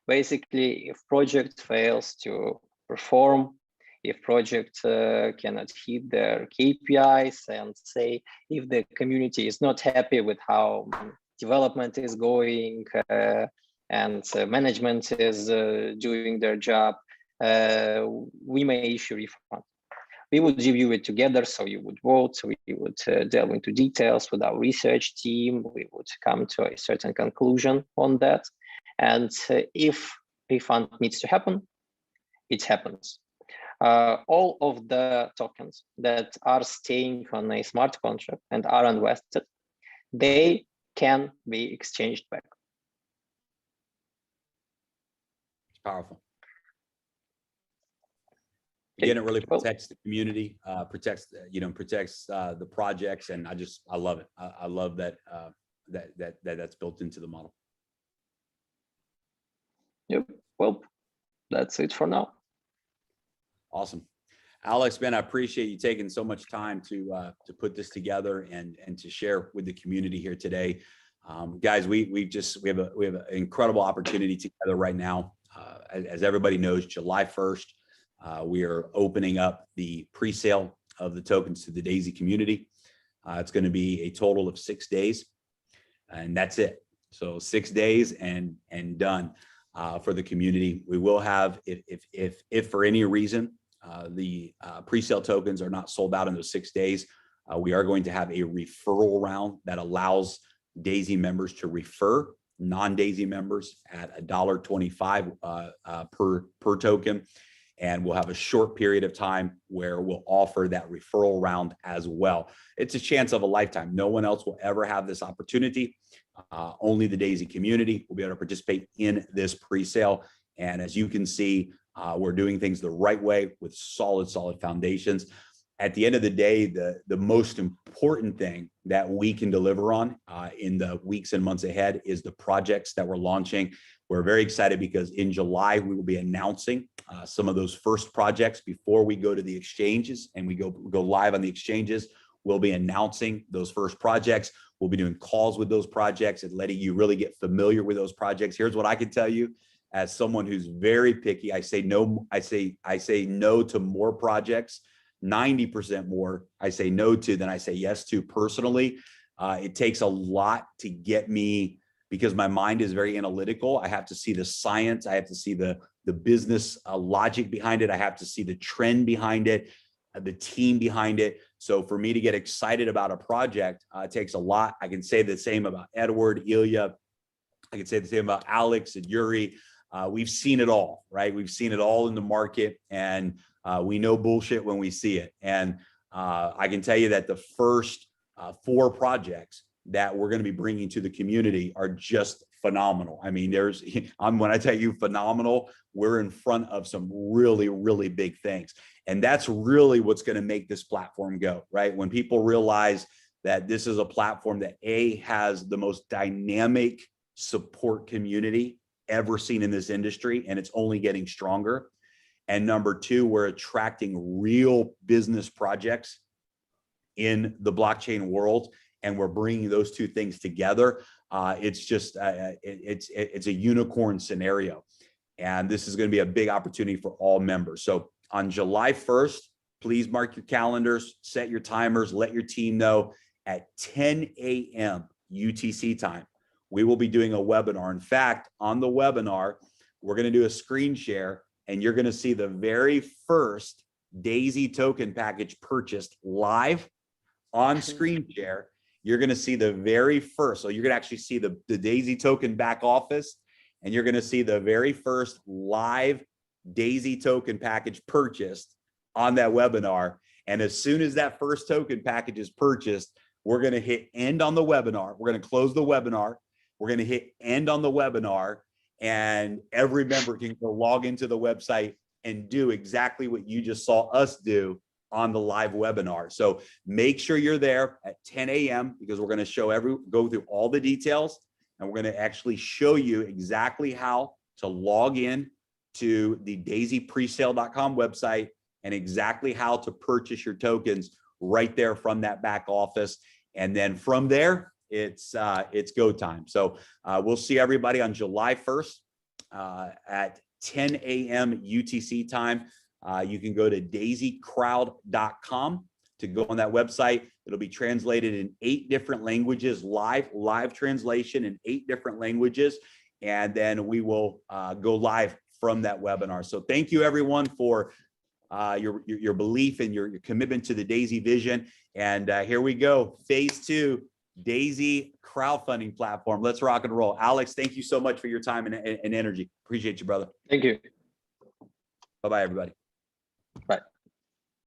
Basically, if project fails to perform, if project cannot hit their KPIs, and say if the community is not happy with how development is going and management is doing their job, we may issue refund. We would review it together, so you would vote, so we would delve into details with our research team, we would come to a certain conclusion on that. And if refund needs to happen, it happens. All of the tokens that are staying on a smart contract and are invested, they can be exchanged back. It's powerful. Again, it really protects the community, protects the projects, and I love it. I love that that's built into the model. Yep. Well, that's it for now. Awesome. Alex, man, I appreciate you taking so much time to put this together and to share with the community here today. Guys, we have an incredible opportunity together right now. As everybody knows, July 1st, we are opening up the pre-sale of the tokens to the Daisy community. It's going to be a total of 6 days, and that's it. So 6 days and done for the community. We will have, if for any reason the pre-sale tokens are not sold out in those 6 days, we are going to have a referral round that allows Daisy members to refer non-Daisy members at $1.25 per token. And we'll have a short period of time where we'll offer that referral round as well. It's a chance of a lifetime. No one else will ever have this opportunity. Only the Daisy community will be able to participate in this pre-sale. And as you can see, we're doing things the right way with solid foundations. At the end of the day, the most important thing that we can deliver on in the weeks and months ahead is the projects that we're launching. We're very excited because in July, we will be announcing some of those first projects before we go to the exchanges and we go live on the exchanges. We'll be announcing those first projects. We'll be doing calls with those projects and letting you really get familiar with those projects. Here's what I can tell you as someone who's very picky. I say no to more projects. 90% more I say no to than I say yes to personally. It takes a lot to get me, because my mind is very analytical. I have to see the science. I have to see the business logic behind it. I have to see the trend behind it, the team behind it. So for me to get excited about a project, it takes a lot. I can say the same about Edward, Ilya. I can say the same about Alex and Yuri. We've seen it all, right? We've seen it all in the market, and we know bullshit when we see it. And I can tell you that the first 4 projects that we're going to be bringing to the community are just phenomenal. I mean, when I tell you phenomenal, we're in front of some really big things. And that's really what's going to make this platform go, right? When people realize that this is a platform that has the most dynamic support community ever seen in this industry, and it's only getting stronger. And number 2, we're attracting real business projects in the blockchain world, and we're bringing those 2 things together. It's just, it's a unicorn scenario. And this is going to be a big opportunity for all members. So on July 1st, please mark your calendars, set your timers, let your team know at 10 a.m. UTC time. We will be doing a webinar. In fact, on the webinar, we're going to do a screen share, and you're going to see the very first Daisy token package purchased live on screen share. You're going to see the very first. So you're going to actually see the Daisy token back office, and you're going to see the very first live Daisy token package purchased on that webinar. And as soon as that first token package is purchased, we're going to hit end on the webinar. We're going to close the webinar. We're going to hit end on the webinar, and every member can go log into the website and do exactly what you just saw us do on the live webinar. So make sure you're there at 10 a.m. because we're going to go through all the details, and we're going to actually show you exactly how to log in to the daisypresale.com website and exactly how to purchase your tokens right there from that back office. And then from there, it's go time. So we'll see everybody on July 1st at 10 a.m. UTC time. You can go to daisycrowd.com to go on that website. It'll be translated in 8 different languages, live translation in 8 different languages. And then we will go live from that webinar. So thank you everyone for your belief and your commitment to the Daisy vision. And here we go, phase 2, Daisy crowdfunding platform. Let's rock and roll. Alex, thank you so much for your time and energy. Appreciate you, brother. Thank you. Bye-bye, everybody.